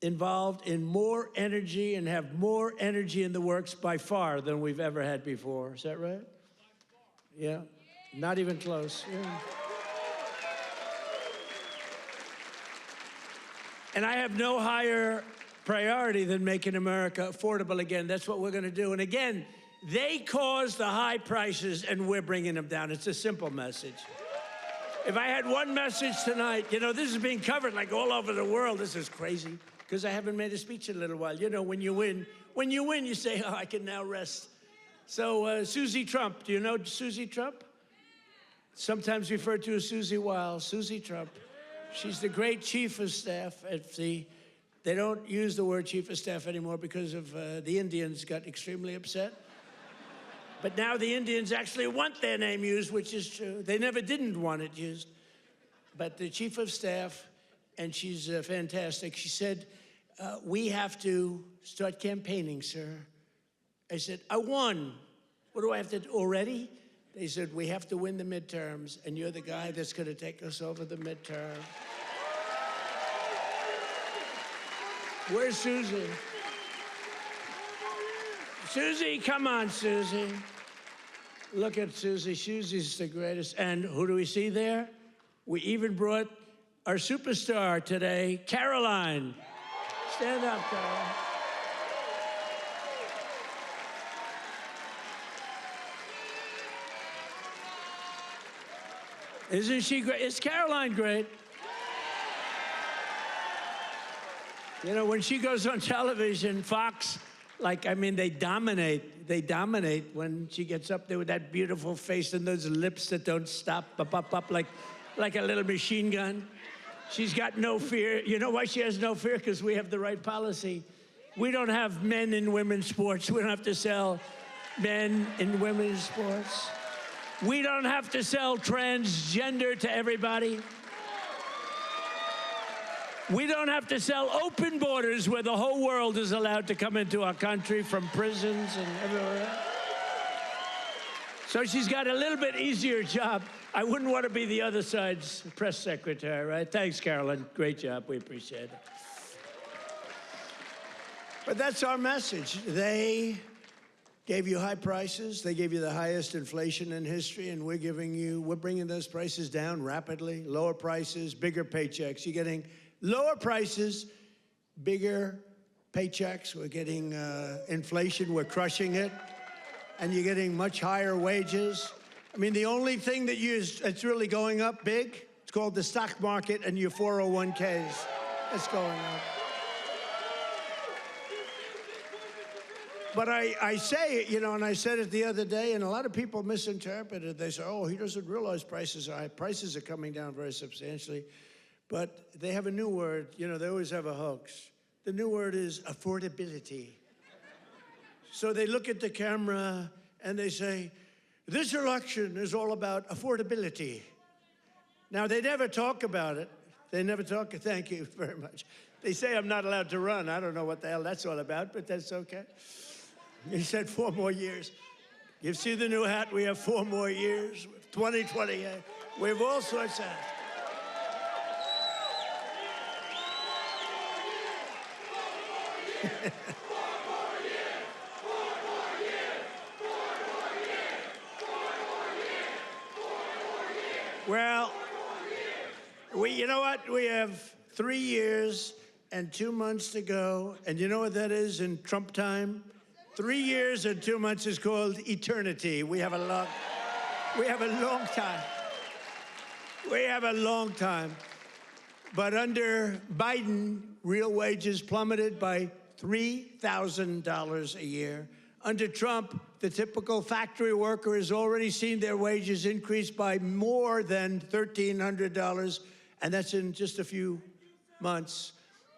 involved in more energy and have more energy in the works by far than we've ever had before. Is that right? Yeah, not even close. Yeah. And I have no higher priority than making America affordable again. That's what we're going to do. And again, they caused the high prices, and we're bringing them down. It's a simple message. If I had one message tonight, you know, this is being covered like all over the world. This is crazy, because I haven't made a speech in a little while. You know, when you win, you say, oh, I can now rest. So Susie Trump, do you know Susie Trump? Sometimes referred to as Susie Wiles, Susie Trump. She's the great chief of staff at the, they don't use the word chief of staff anymore because of the Indians got extremely upset. But now the Indians actually want their name used, which is true. They never didn't want it used. But the chief of staff, and she's fantastic, she said, we have to start campaigning, sir. I said, I won. What do I have to do already? They said, we have to win the midterms, and you're the guy that's going to take us over the midterm. Where's Susie? Susie, come on, Susie. Look at Susie. Susie's the greatest. And who do we see there? We even brought our superstar today, Caroline. Stand up, Caroline. Isn't she great? Is Caroline great? You know, when she goes on television, Fox, like, I mean, they dominate. They dominate when she gets up there with that beautiful face and those lips that don't stop, up, like a little machine gun. She's got no fear. You know why she has no fear? Because we have the right policy. We don't have men in women's sports. We don't have to sell men in women's sports. We don't have to sell transgender to everybody. We don't have to sell open borders where the whole world is allowed to come into our country from prisons and everywhere else. So she's got a little bit easier job. I wouldn't want to be the other side's press secretary, right? Thanks, Carolyn. Great job. We appreciate it. But that's our message. They gave you high prices. They gave you the highest inflation in history, and we're bringing those prices down rapidly. Lower prices, bigger paychecks. You're getting lower prices, bigger paychecks. We're getting inflation. We're crushing it. And you're getting much higher wages. I mean, the only thing that's really going up big, it's called the stock market and your 401ks. It's going up. But I say it, you know, and I said it the other day, and a lot of people misinterpret it. They say, oh, he doesn't realize prices are high. Prices are coming down very substantially. But they have a new word. You know, they always have a hoax. The new word is affordability. So they look at the camera and they say, this election is all about affordability. Now, they never talk about it. They never talk. Thank you very much. They say I'm not allowed to run. I don't know what the hell that's all about, but that's okay. He said 4 more years. You see the new hat? We have 4 more years. 2028. We have all sorts of hats. Well, you know what? We have 3 years and 2 months to go. And you know what that is in Trump time? 3 years and 2 months is called eternity. We have a long time. We have a long time. But under Biden, real wages plummeted by $3,000 a year. Under Trump, the typical factory worker has already seen their wages increase by more than $1,300, and that's in just a few months.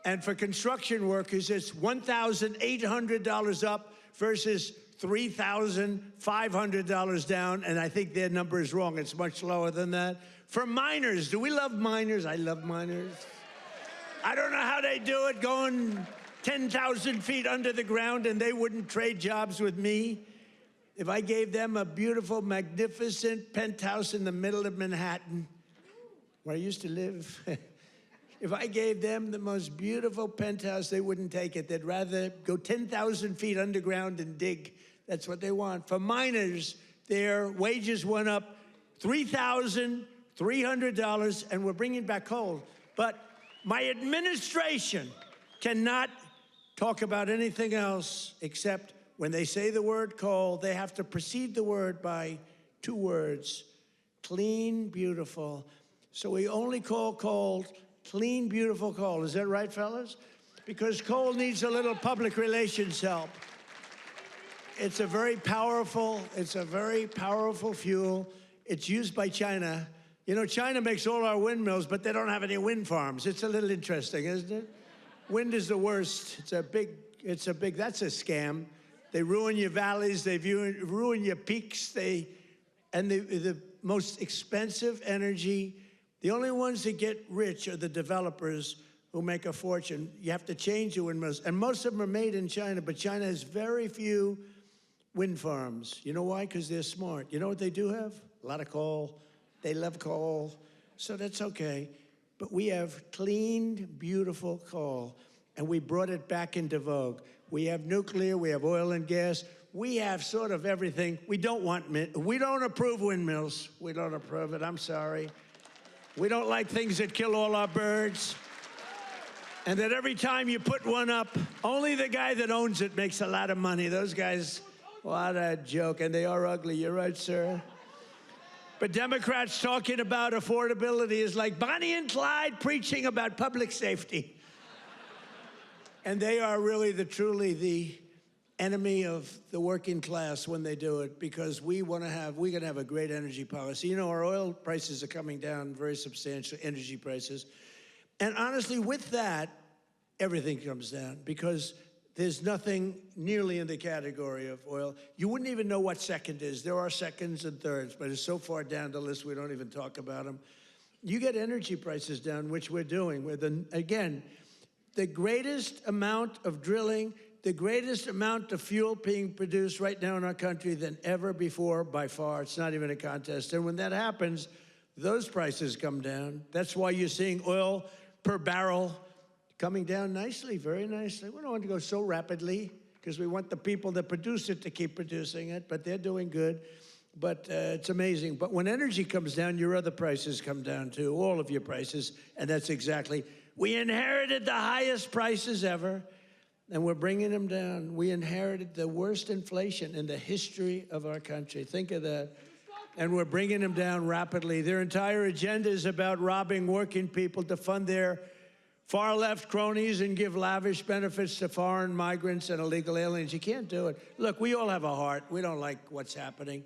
And for construction workers, it's $1,800 up versus $3,500 down, and I think their number is wrong. It's much lower than that. For miners, do we love miners? I love miners. I don't know how they do it, going 10,000 feet under the ground, and they wouldn't trade jobs with me. If I gave them a beautiful, magnificent penthouse in the middle of Manhattan, where I used to live, if I gave them the most beautiful penthouse, they wouldn't take it. They'd rather go 10,000 feet underground and dig. That's what they want. For miners, their wages went up $3,300, and we're bringing back coal. But My administration cannot talk about anything else except when they say the word coal, they have to precede the word by 2 words: clean, beautiful. So we only call coal clean, beautiful coal. Is that right, fellas? Because coal needs a little public relations help. It's a very powerful fuel. It's used by China. You know, China makes all our windmills, but they don't have any wind farms. It's a little interesting, isn't it? Wind is the worst. That's a scam. They ruin your valleys, they ruin your peaks, and the most expensive energy, the only ones that get rich are the developers who make a fortune. You have to change your windmills, and most of them are made in China, but China has very few wind farms. You know why? Because they're smart. You know what they do have? A lot of coal. They love coal, so that's okay. But we have clean, beautiful coal, and we brought it back into vogue. We have nuclear, we have oil and gas, we have sort of everything. We don't approve windmills. We don't approve it, I'm sorry. We don't like things that kill all our birds. And that every time you put one up, only the guy that owns it makes a lot of money. Those guys, what a joke, and they are ugly, you're right, sir. But Democrats talking about affordability is like Bonnie and Clyde preaching about public safety. And they are really truly the enemy of the working class when they do it, because we're gonna have a great energy policy. You know, our oil prices are coming down very substantially, energy prices. And honestly, with that, everything comes down, because there's nothing nearly in the category of oil. You wouldn't even know what second is. There are seconds and thirds, but it's so far down the list we don't even talk about them. You get energy prices down, which we're doing. Again, the greatest amount of drilling, the greatest amount of fuel being produced right now in our country than ever before, by far. It's not even a contest. And when that happens, those prices come down. That's why you're seeing oil per barrel coming down nicely, very nicely. We don't want to go so rapidly, because we want the people that produce it to keep producing it, but they're doing good. But it's amazing. But when energy comes down, your other prices come down too, all of your prices, and that's exactly. We inherited the highest prices ever, and we're bringing them down. We inherited the worst inflation in the history of our country. Think of that. And we're bringing them down rapidly. Their entire agenda is about robbing working people to fund their far-left cronies and give lavish benefits to foreign migrants and illegal aliens. You can't do it. Look, we all have a heart. We don't like what's happening.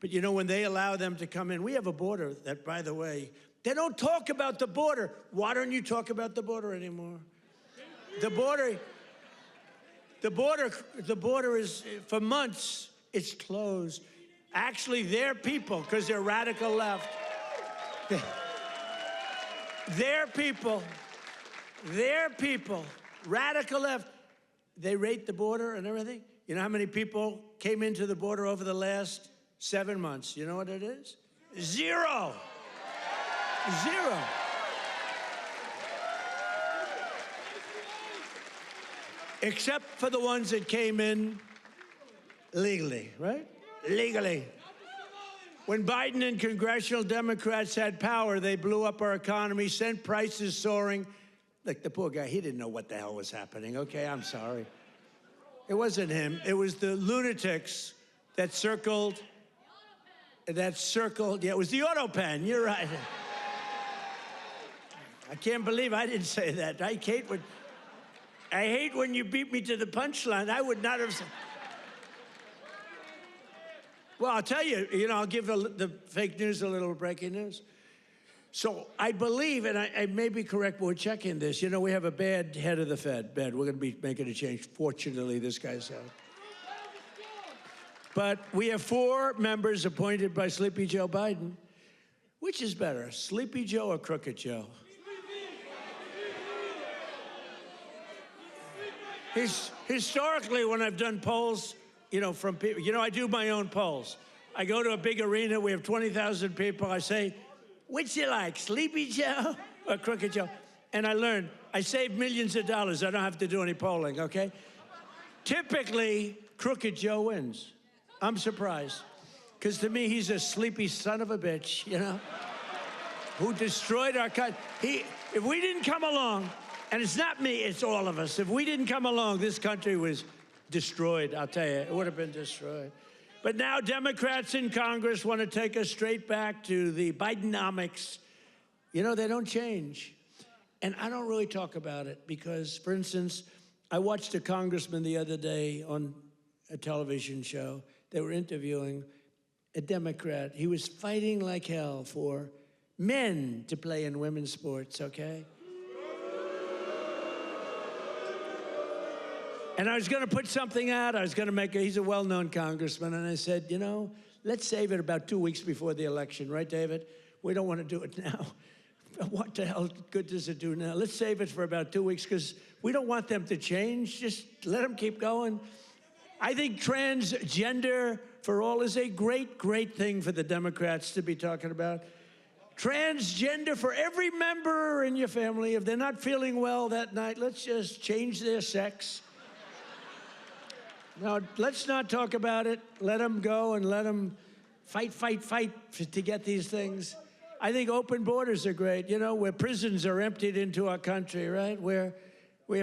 But you know, when they allow them to come in, we have a border that, by the way, they don't talk about the border. Why don't you talk about the border anymore? The border is, for months, it's closed. Actually, their people, because they're radical left, their people, radical left, they rate the border and everything. You know how many people came into the border over the last 7 months? You know what it is? 0. 0. Except for the ones that came in legally, right? Legally. When Biden and congressional Democrats had power, they blew up our economy, sent prices soaring. Look, the poor guy, he didn't know what the hell was happening. Okay, I'm sorry. It wasn't him. It was the lunatics that circled. Yeah, it was the auto pen. You're right. I can't believe I didn't say that. I hate when you beat me to the punchline. I would not have said. Well, I'll tell you, I'll give the fake news a little breaking news. So I believe, and I may be correct, but we're checking this. We have a bad head of the Fed. We're going to be making a change. Fortunately, this guy's out. But we have 4 members appointed by Sleepy Joe Biden. Which is better, Sleepy Joe or Crooked Joe? Historically, when I've done polls, from people, I do my own polls. I go to a big arena, we have 20,000 people, I say, which you like, Sleepy Joe or Crooked Joe? And I learned, I save millions of dollars, I don't have to do any polling, okay? Typically, Crooked Joe wins. I'm surprised, because to me, he's a sleepy son of a bitch, who destroyed our country. If we didn't come along, and it's not me, it's all of us. If we didn't come along, this country was destroyed, I'll tell you. It would have been destroyed. But now Democrats in Congress want to take us straight back to the Bidenomics. You know, they don't change. And I don't really talk about it because, for instance, I watched a congressman the other day on a television show. They were interviewing a Democrat. He was fighting like hell for men to play in women's sports, okay? And I was going to put something out. I was going to make he's a well-known congressman. And I said, you know, let's save it about 2 weeks before the election, right, David? We don't want to do it now. What the hell good does it do now? Let's save it for about 2 weeks because we don't want them to change. Just let them keep going. I think transgender for all is a great, great thing for the Democrats to be talking about. Transgender for every member in your family. If they're not feeling well that night, let's just change their sex. Now, let's not talk about it. Let them go and let them fight to get these things. I think open borders are great, you know, where prisons are emptied into our country, right? Where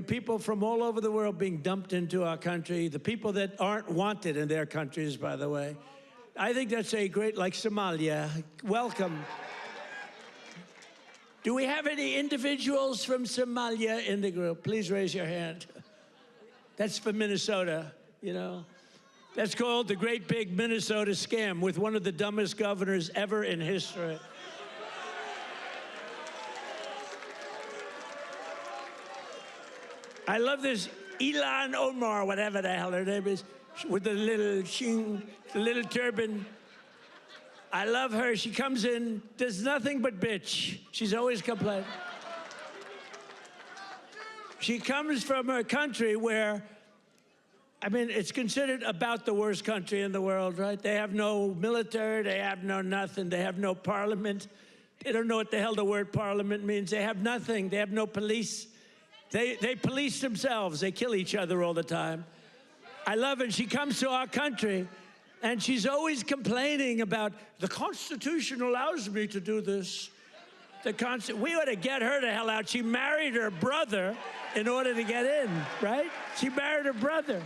people from all over the world being dumped into our country, the people that aren't wanted in their countries, by the way. I think that's a great, like Somalia. Welcome. Do we have any individuals from Somalia in the group? Please raise your hand. That's for Minnesota, you know. That's called the Great Big Minnesota Scam with one of the dumbest governors ever in history. I love this Ilan Omar, whatever the hell her name is, with the little shing, the little turban. I love her. She comes in, does nothing but bitch. She's always complaining. She comes from a country where, I mean, it's considered about the worst country in the world, right? They have no military, they have no nothing, they have no parliament. They don't know what the hell the word parliament means. They have nothing, they have no police. They police themselves. They kill each other all the time. I love it. She comes to our country, and she's always complaining about, the Constitution allows me to do this. We ought to get her the hell out. She married her brother in order to get in, right? She married her brother.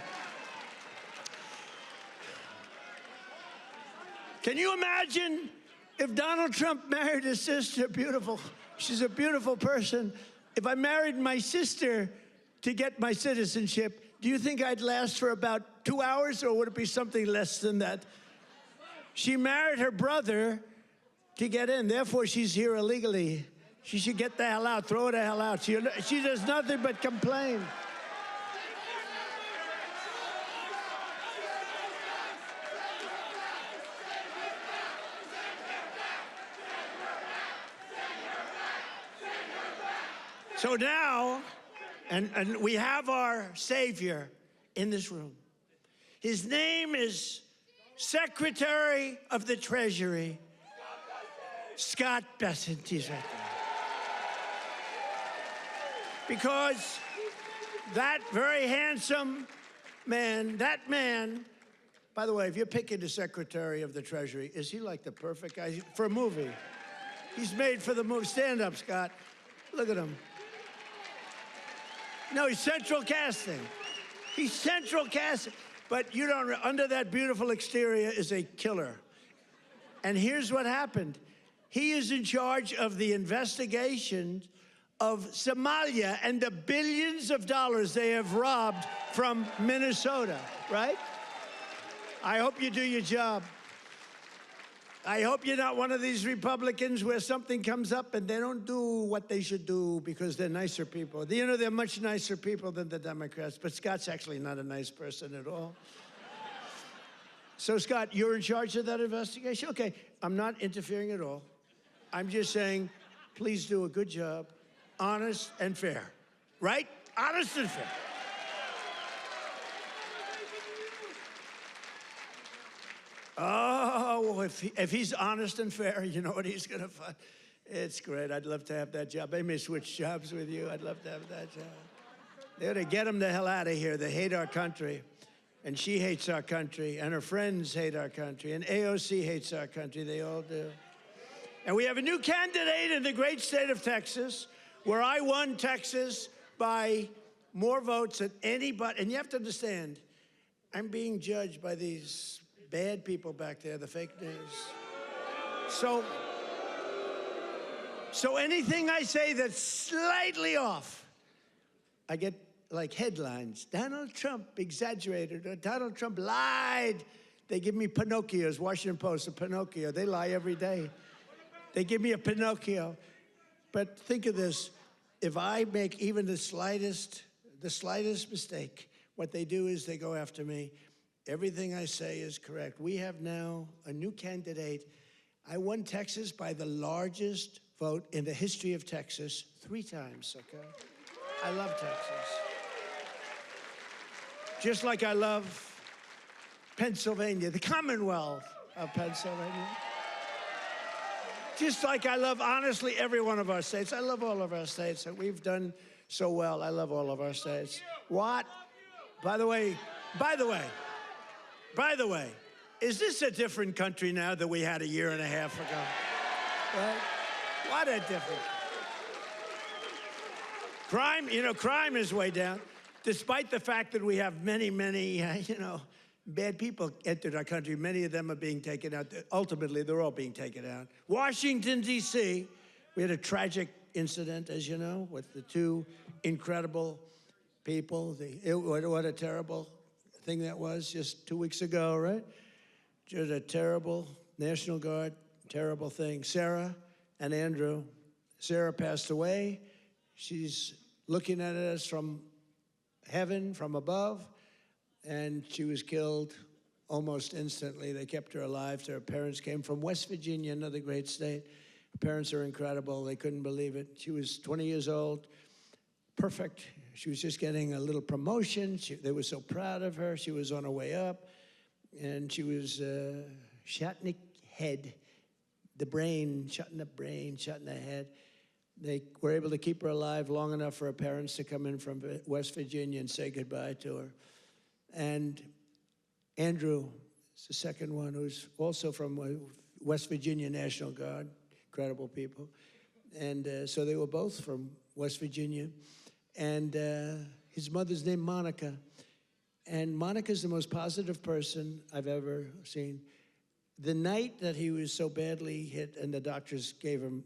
Can you imagine if Donald Trump married his sister? Beautiful. She's a beautiful person. If I married my sister to get my citizenship, do you think I'd last for about 2 hours, or would it be something less than that? She married her brother to get in. Therefore, she's here illegally. She should get the hell out. Throw her the hell out. She does nothing but complain. So now, and we have our Savior in this room. His name is Secretary of the Treasury, Scott Bessent. He's right there. Because that very handsome man, by the way, if you're picking the Secretary of the Treasury, is he like the perfect guy for a movie? He's made for the movie. Stand up, Scott. Look at him. No, he's central casting. He's central casting. But you don't, under that beautiful exterior is a killer. And here's what happened. He is in charge of the investigation of Somalia and the billions of dollars they have robbed from Minnesota, right? I hope you do your job. I hope you're not one of these Republicans where something comes up and they don't do what they should do because they're nicer people. You know, they're much nicer people than the Democrats, but Scott's actually not a nice person at all. So, Scott, you're in charge of that investigation? Okay, I'm not interfering at all. I'm just saying, please do a good job, honest and fair, right? Honest and fair. Oh, if he's honest and fair, you know what he's going to find? It's great. I'd love to have that job. They may switch jobs with you. I'd love to have that job. They ought to get him the hell out of here. They hate our country. And she hates our country. And her friends hate our country. And AOC hates our country. They all do. And we have a new candidate in the great state of Texas, where I won Texas by more votes than anybody. And you have to understand, I'm being judged by these bad people back there, the fake news. So anything I say that's slightly off, I get like headlines. Donald Trump exaggerated, or Donald Trump lied. They give me Pinocchios, Washington Post, a Pinocchio. They lie every day. They give me a Pinocchio. But think of this. If I make even the slightest mistake, what they do is they go after me. Everything I say is correct. We have now a new candidate. I won Texas by the largest vote in the history of Texas 3 times, okay? I love Texas. Just like I love Pennsylvania, the Commonwealth of Pennsylvania. Just like I love, honestly, every one of our states. I love all of our states. We've done so well. I love all of our states. What? By the way, is this a different country now than we had a year and a half ago? Right? What a difference. Crime is way down, despite the fact that we have many, bad people entered our country. Many of them are being taken out. Ultimately, they're all being taken out. Washington, D.C., we had a tragic incident, as you know, with the 2 incredible people. What a terrible thing that was just 2 weeks ago, right? Just a terrible National Guard, terrible thing. Sarah and Andrew. Sarah passed away. She's looking at us from heaven, from above, and she was killed almost instantly. They kept her alive. Her parents came from West Virginia, another great state. Her parents are incredible. They couldn't believe it. She was 20 years old, perfect. She was just getting a little promotion. They were so proud of her. She was on her way up, and she was shot in the head, the brain, shot in the head. They were able to keep her alive long enough for her parents to come in from West Virginia and say goodbye to her. And Andrew is the second one, who's also from West Virginia National Guard, incredible people. And so they were both from West Virginia. And his mother's named Monica. And Monica's the most positive person I've ever seen. The night that he was so badly hit and the doctors gave him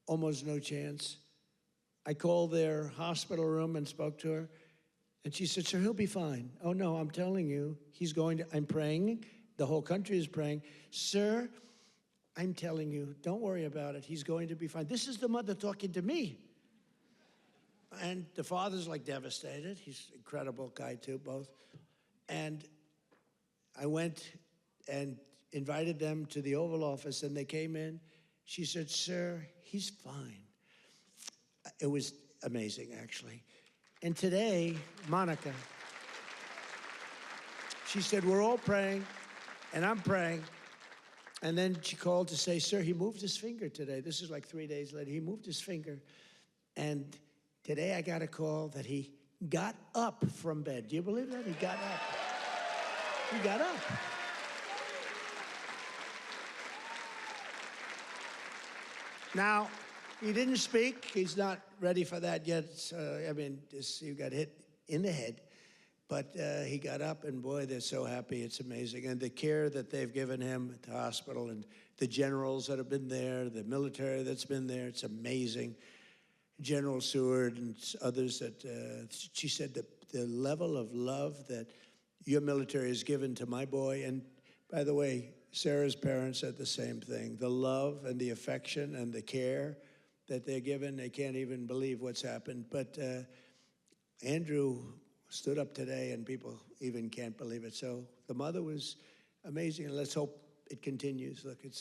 almost no chance, I called their hospital room and spoke to her. And she said, sir, he'll be fine. Oh, no, I'm telling you, I'm praying. The whole country is praying. Sir, I'm telling you, don't worry about it. He's going to be fine. This is the mother talking to me. And the father's like devastated. He's an incredible guy too, both. And I went and invited them to the Oval Office, and they came in. She said, sir, he's fine. It was amazing, actually. And today, Monica, she said, we're all praying, and I'm praying. And then she called to say, sir, he moved his finger today. This is like 3 days later. He moved his finger. And today I got a call that he got up from bed. Do you believe that? He got up. He got up. Now, he didn't speak. He's not ready for that yet. He got hit in the head. But he got up, and boy, they're so happy. It's amazing. And the care that they've given him at the hospital, and the generals that have been there, the military that's been there, it's amazing. General Seward and others that, she said the level of love that your military has given to my boy, and by the way, Sarah's parents said the same thing. The love and the affection and the care that they're given, they can't even believe what's happened. But Andrew stood up today, and people even can't believe it. So the mother was amazing, and let's hope it continues. Look, it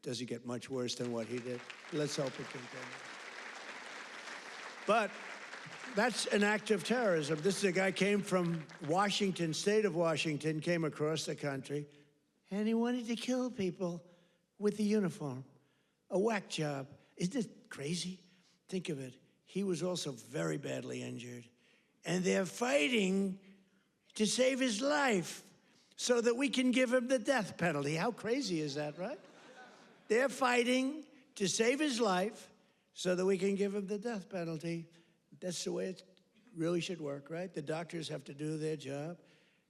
doesn't get much worse than what he did. Let's hope it continues. But that's an act of terrorism. This is a guy came from Washington, state of Washington, came across the country, and he wanted to kill people with the uniform. A whack job. Isn't it crazy? Think of it. He was also very badly injured. And they're fighting to save his life so that we can give him the death penalty. How crazy is that, right? They're fighting to save his life so that we can give him the death penalty. That's the way it really should work, right? The doctors have to do their job,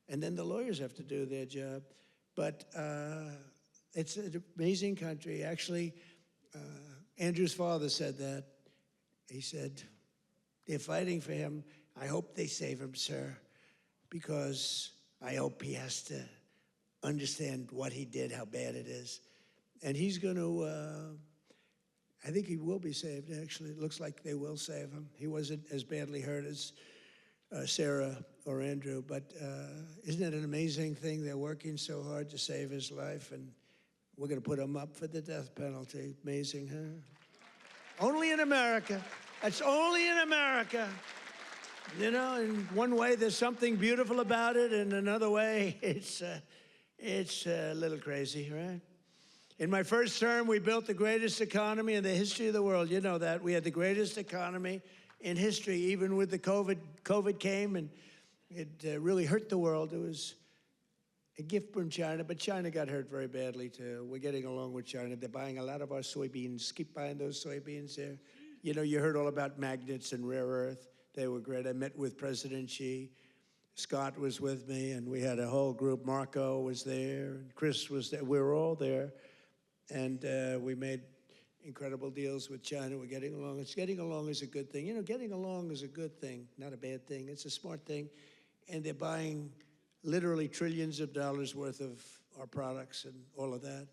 and then the lawyers have to do their job. But it's an amazing country. Actually, Andrew's father said that. He said, they're fighting for him. I hope they save him, sir, because I hope he has to understand what he did, how bad it is. And he's going to, I think he will be saved, actually. It looks like they will save him. He wasn't as badly hurt as Sarah or Andrew, but isn't it an amazing thing? They're working so hard to save his life, and we're going to put him up for the death penalty. Amazing, huh? Only in America. That's only in America. You know, in one way, there's something beautiful about it. In another way, it's a little crazy, right? In my first term, we built the greatest economy in the history of the world. You know that. We had the greatest economy in history, even with the COVID. COVID came, and it really hurt the world. It was a gift from China, but China got hurt very badly, too. We're getting along with China. They're buying a lot of our soybeans. Keep buying those soybeans there. You know, you heard all about magnets and rare earth. They were great. I met with President Xi. Scott was with me, and we had a whole group. Marco was there, and Chris was there. We were all there, and we made incredible deals with China. We're getting along. It's getting along is a good thing. You know, getting along is a good thing, not a bad thing. It's a smart thing, and they're buying literally trillions of dollars worth of our products and all of that.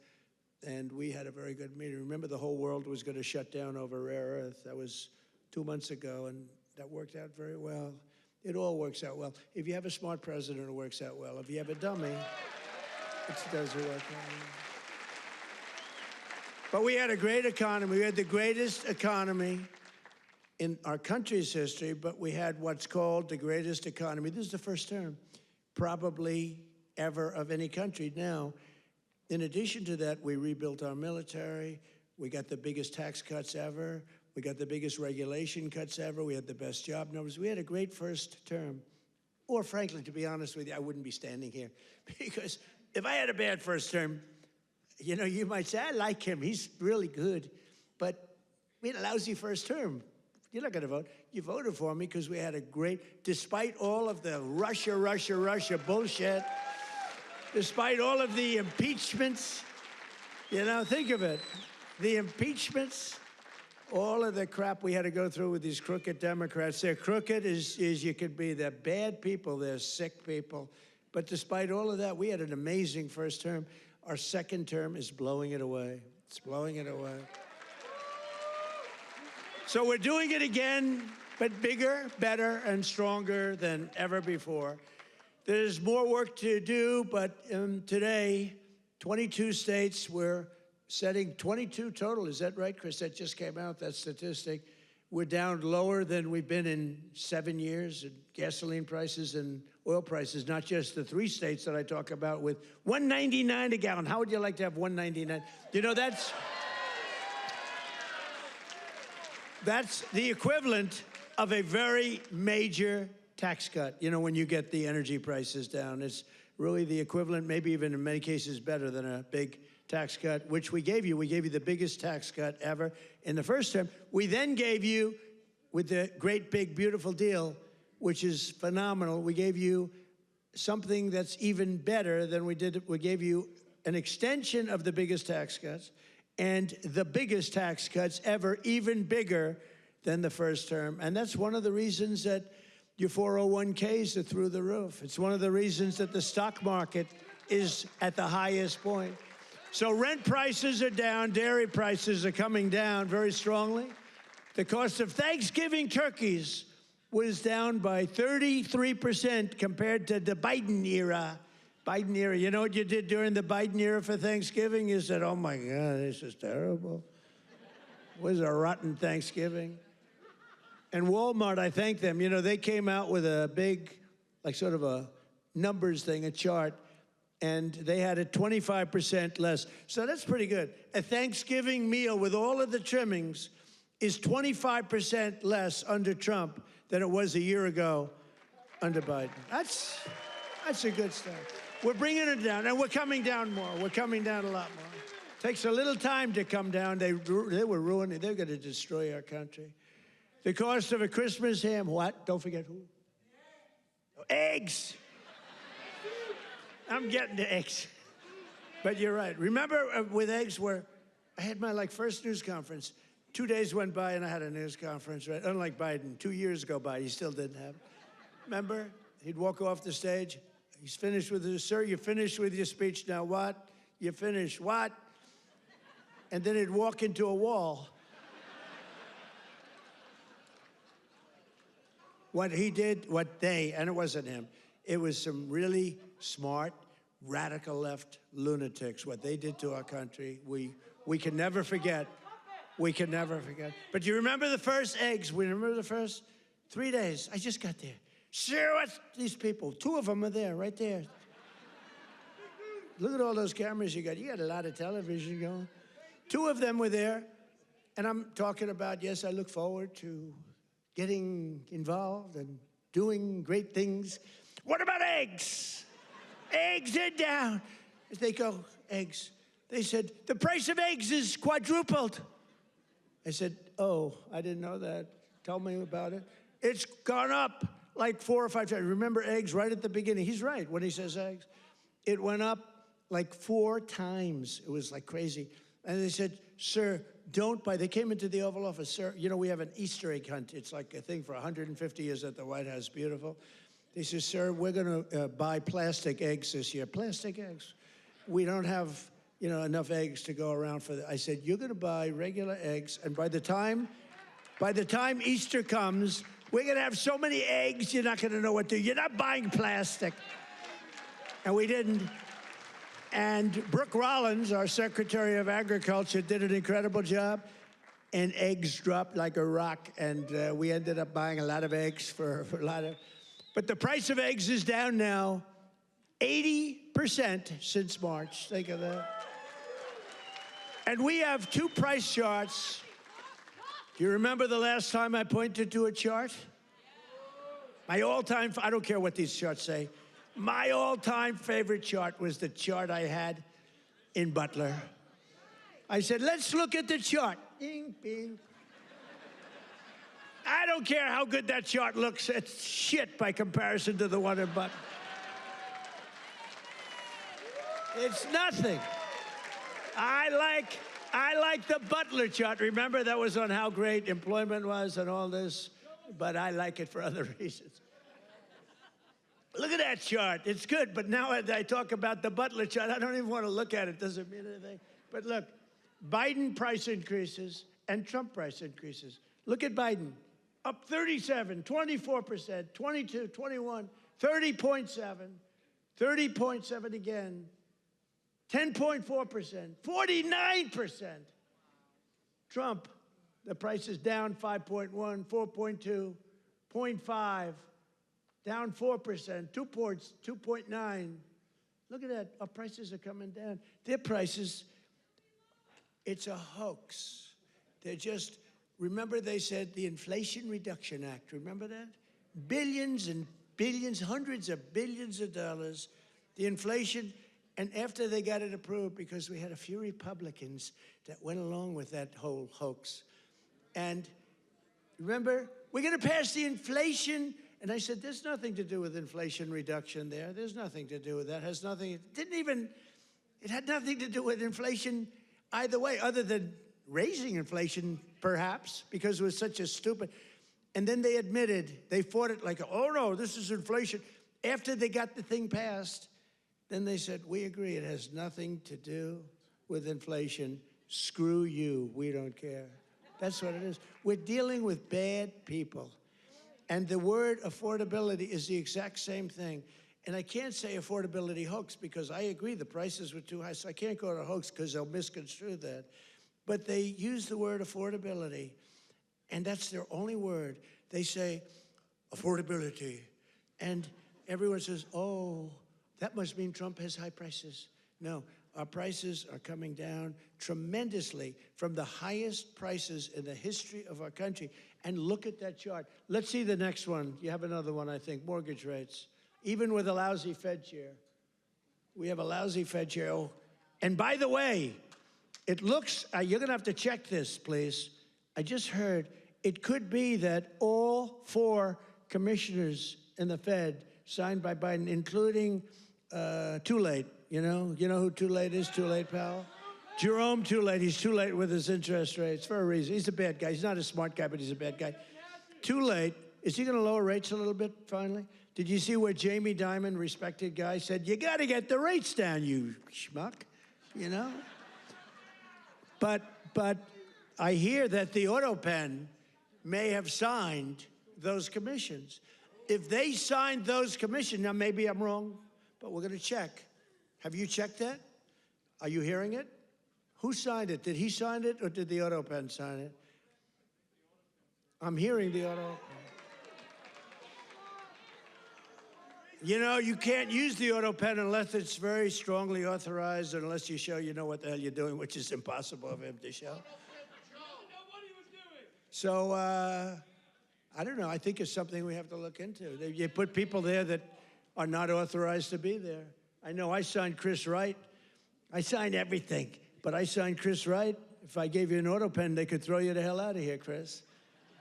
And we had a very good meeting. Remember, the whole world was going to shut down over rare earth. That was 2 months ago, and that worked out very well. It all works out well. If you have a smart president, it works out well. If you have a dummy, it doesn't work out. But we had a great economy. We had the greatest economy in our country's history, but we had what's called the greatest economy. This is the first term, probably ever, of any country. Now, in addition to that, we rebuilt our military. We got the biggest tax cuts ever. We got the biggest regulation cuts ever. We had the best job numbers. We had a great first term. Or frankly, to be honest with you, I wouldn't be standing here. Because if I had a bad first term, you know, you might say, I like him. He's really good. But we had a lousy first term. You're not going to vote. You voted for me because we had a great, despite all of the Russia bullshit, despite all of the impeachments, you know, think of it. The impeachments, all of the crap we had to go through with these crooked Democrats. They're crooked as you could be. They're bad people. They're sick people. But despite all of that, we had an amazing first term. Our second term is blowing it away. It's blowing it away. So we're doing it again, but bigger, better, and stronger than ever before. There's more work to do, but today, 22 states, we're setting 22 total. Is that right, Chris? That just came out, that statistic. We're down lower than we've been in 7 years in gasoline prices and oil prices, not just the 3 states that I talk about with $1.99 a gallon. How would you like to have $1.99? You know, that's the equivalent of a very major tax cut. You know, when you get the energy prices down, it's really the equivalent, maybe even in many cases better than a big tax cut, which we gave you. We gave you the biggest tax cut ever in the first term. We then gave you, with the great, big, beautiful deal, which is phenomenal, we gave you something that's even better than we did. We gave you an extension of the biggest tax cuts and the biggest tax cuts ever, even bigger than the first term. And that's one of the reasons that your 401ks are through the roof. It's one of the reasons that the stock market is at the highest point. So rent prices are down, dairy prices are coming down very strongly. The cost of Thanksgiving turkeys was down by 33% compared to the Biden era. Biden era, you know what you did during the Biden era for Thanksgiving? You said, oh my God, this is terrible. It was a rotten Thanksgiving. And Walmart, I thank them. You know, they came out with a big, like sort of a numbers thing, a chart, and they had it 25% less. So that's pretty good. A Thanksgiving meal with all of the trimmings is 25% less under Trump than it was a year ago under Biden. That's a good start. We're bringing it down, and we're coming down more. We're coming down a lot more. Takes a little time to come down. They were ruining, they're going to destroy our country. The cost of a Christmas ham, what? Don't forget who? Eggs. I'm getting to eggs. But you're right. Remember with eggs where I had my first news conference. 2 days went by and I had a news conference, right? Unlike Biden, 2 years go by, he still didn't have it. Remember? He'd walk off the stage. He's finished with his, sir, you're finished with your speech. Now what? You finished what? And then he'd walk into a wall. What he did, and it wasn't him, it was some really smart, radical left lunatics. What they did to our country, we can never forget. We can never forget. But you remember the first eggs? We remember the first 3 days. I just got there. Sure, what's these people? 2 of them are there, right there. Look at all those cameras you got. You got a lot of television going. 2 of them were there. And I'm talking about, yes, I look forward to getting involved and doing great things. What about eggs? Eggs are down. As they go, eggs. They said, the price of eggs is quadrupled. I said, oh, I didn't know that. Tell me about it. It's gone up like 4 or 5 times. Remember eggs right at the beginning. He's right when he says eggs. It went up like 4 times. It was like crazy. And they said, sir, don't buy. They came into the Oval Office. Sir, you know, we have an Easter egg hunt. It's like a thing for 150 years at the White House. Beautiful. They said, sir, we're going to buy plastic eggs this year. Plastic eggs. We don't have, enough eggs to go around for that. I said, you're going to buy regular eggs. And by the time Easter comes, we're going to have so many eggs, you're not going to know what to do. You're not buying plastic. And we didn't. And Brooke Rollins, our Secretary of Agriculture, did an incredible job. And eggs dropped like a rock. And we ended up buying a lot of eggs for a lot of... But the price of eggs is down now 80% since March. Think of that. And we have 2 price charts. Do you remember the last time I pointed to a chart? My all-time, I don't care what these charts say. My all-time favorite chart was the chart I had in Butler. I said, let's look at the chart. Bing, bing. I don't care how good that chart looks. It's shit by comparison to the one in Butler. It's nothing. I like the Butler chart. Remember, that was on how great employment was and all this, but I like it for other reasons. Look at that chart. It's good, but now as I talk about the Butler chart, I don't even want to look at it. It doesn't mean anything. But look, Biden price increases and Trump price increases. Look at Biden. Up 37, 24%, 22, 21, 30.7, 30.7 again, 10.4%, 49%. Trump, the price is down 5.1, 4.2, 0.5, down 4%, 2 points, 2.9. Look at that, our prices are coming down. Their prices, it's a hoax. They're just, remember they said the Inflation Reduction Act, remember that? Billions and billions, hundreds of billions of dollars, the inflation, and after they got it approved, because we had a few Republicans that went along with that whole hoax. And remember, we're gonna pass the inflation, and I said, there's nothing to do with inflation reduction there. There's nothing to do with that. It has nothing, it had nothing to do with inflation either way, other than raising inflation, perhaps, because it was such a stupid. And then they admitted, they fought it like, oh no, this is inflation. After they got the thing passed, then they said, we agree, it has nothing to do with inflation. Screw you, we don't care. That's what it is. We're dealing with bad people. And the word affordability is the exact same thing. And I can't say affordability hoax because I agree the prices were too high, so I can't go to hoax because they'll misconstrue that. But they use the word affordability, and that's their only word. They say affordability, and everyone says, oh, that must mean Trump has high prices. No, our prices are coming down tremendously from the highest prices in the history of our country. And look at that chart. Let's see the next one. You have another one, I think, mortgage rates. Even with a lousy Fed chair. We have a lousy Fed chair. Oh, and by the way, It looks, you're going to have to check this, please. I just heard it could be that all 4 commissioners in the Fed signed by Biden, including Too Late. You know who Too Late is? Too Late, pal? Jerome Too Late. He's too late with his interest rates for a reason. He's a bad guy. He's not a smart guy, but he's a bad guy. Too Late. Is he going to lower rates a little bit finally? Did you see where Jamie Dimon, respected guy, said, you got to get the rates down, you schmuck, you know? But I hear that the auto pen may have signed those commissions. If they signed those commissions, now maybe I'm wrong, but we're going to check. Have you checked that? Are you hearing it? Who signed it? Did he sign it or did the auto pen sign it? I'm hearing the auto pen. You know, you can't use the auto pen unless it's very strongly authorized, unless you show you know what the hell you're doing, which is impossible of him to show. So, I don't know. I think it's something we have to look into. You put people there that are not authorized to be there. I know I signed Chris Wright. I signed everything, but I signed Chris Wright. If I gave you an auto pen, they could throw you the hell out of here, Chris.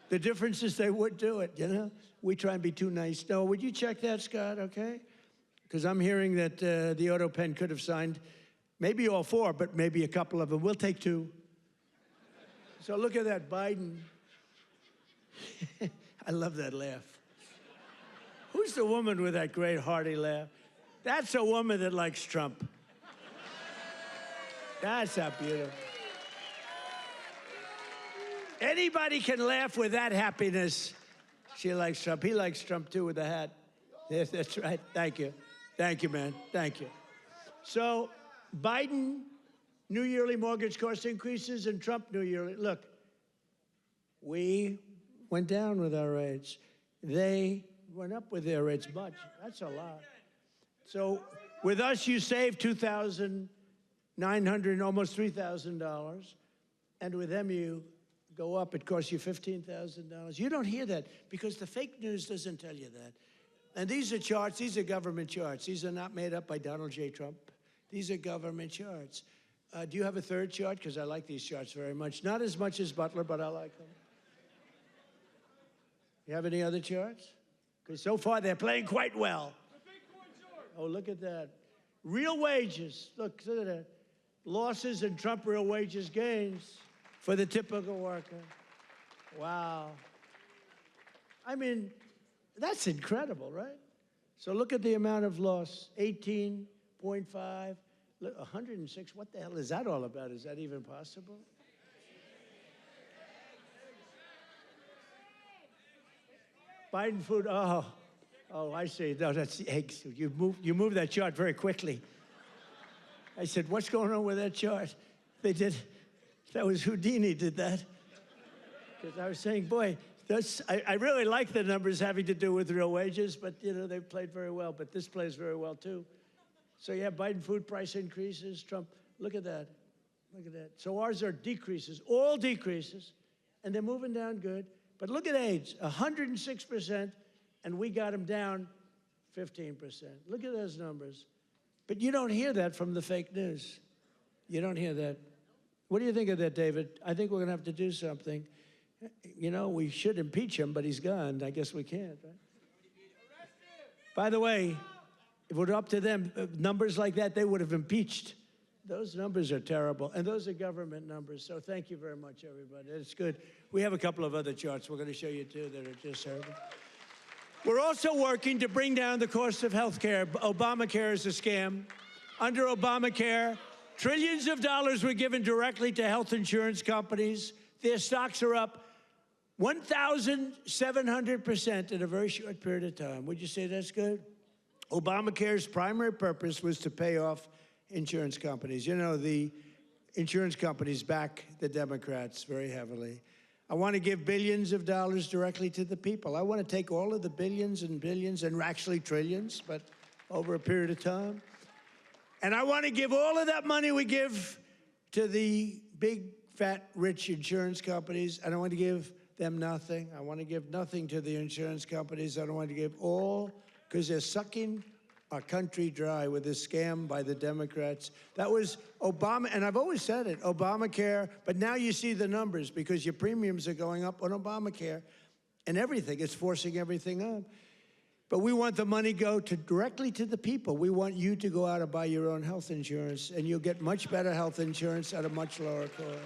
The difference is they would do it, you know? We try and be too nice. No, would you check that, Scott, okay? Because I'm hearing that the auto pen could have signed maybe all 4, but maybe a couple of them. We'll take 2. So look at that, Biden. I love that laugh. Who's the woman with that great hearty laugh? That's a woman that likes Trump. That's how beautiful. Anybody can laugh with that happiness. She likes Trump. He likes Trump, too, with the hat. Yes, that's right. Thank you. Thank you, man. Thank you. So Biden, new yearly mortgage cost increases, and Trump, new yearly. Look, we went down with our rates. They went up with their rates much. That's a lot. So with us, you save $2,900, almost $3,000. And with them, you go up. It costs you $15,000. You don't hear that because the fake news doesn't tell you that. And these are charts. These are government charts. These are not made up by Donald J. Trump. These are government charts. Do you have a third chart? Because I like these charts very much. Not as much as Butler, but I like them. You have any other charts? Because so far they're playing quite well. Oh, look at that. Real wages. Look at that. Losses and Trump real wages gains for the typical worker. Wow. I mean, that's incredible, right? So look at the amount of loss. 18.5, 106. What the hell is that all about? Is that even possible? Biden food, oh, I see. No, that's the eggs. You moved that chart very quickly. I said, what's going on with that chart? They did, that was Houdini did that. Because I was saying, boy, I really like the numbers having to do with real wages, but, you know, they played very well. But this plays very well, too. So, yeah, Biden food price increases, Trump, look at that. Look at that. So ours are decreases, all decreases, and they're moving down good. But look at AIDS, 106%, and we got them down 15%. Look at those numbers. But you don't hear that from the fake news. You don't hear that. What do you think of that, David? I think we're going to have to do something. You know, we should impeach him, but he's gone. I guess we can't, right? By the way, if it were up to them, numbers like that, they would have impeached. Those numbers are terrible, and those are government numbers. So thank you very much, everybody. It's good. We have a couple of other charts we're going to show you, too, that are just terrible. We're also working to bring down the cost of health care. Obamacare is a scam. Under Obamacare, trillions of dollars were given directly to health insurance companies. Their stocks are up 1,700% in a very short period of time. Would you say that's good? Obamacare's primary purpose was to pay off insurance companies. You know, the insurance companies back the Democrats very heavily. I want to give billions of dollars directly to the people. I want to take all of the billions and billions, and actually trillions, but over a period of time. And I want to give all of that money we give to the big, fat, rich insurance companies. I don't want to give them nothing. I want to give nothing to the insurance companies. I don't want to give all, because they're sucking our country dry with this scam by the Democrats. That was Obama, and I've always said it, Obamacare, but now you see the numbers because your premiums are going up on Obamacare and everything. It's forcing everything up. But we want the money go directly to the people. We want you to go out and buy your own health insurance, and you'll get much better health insurance at a much lower cost.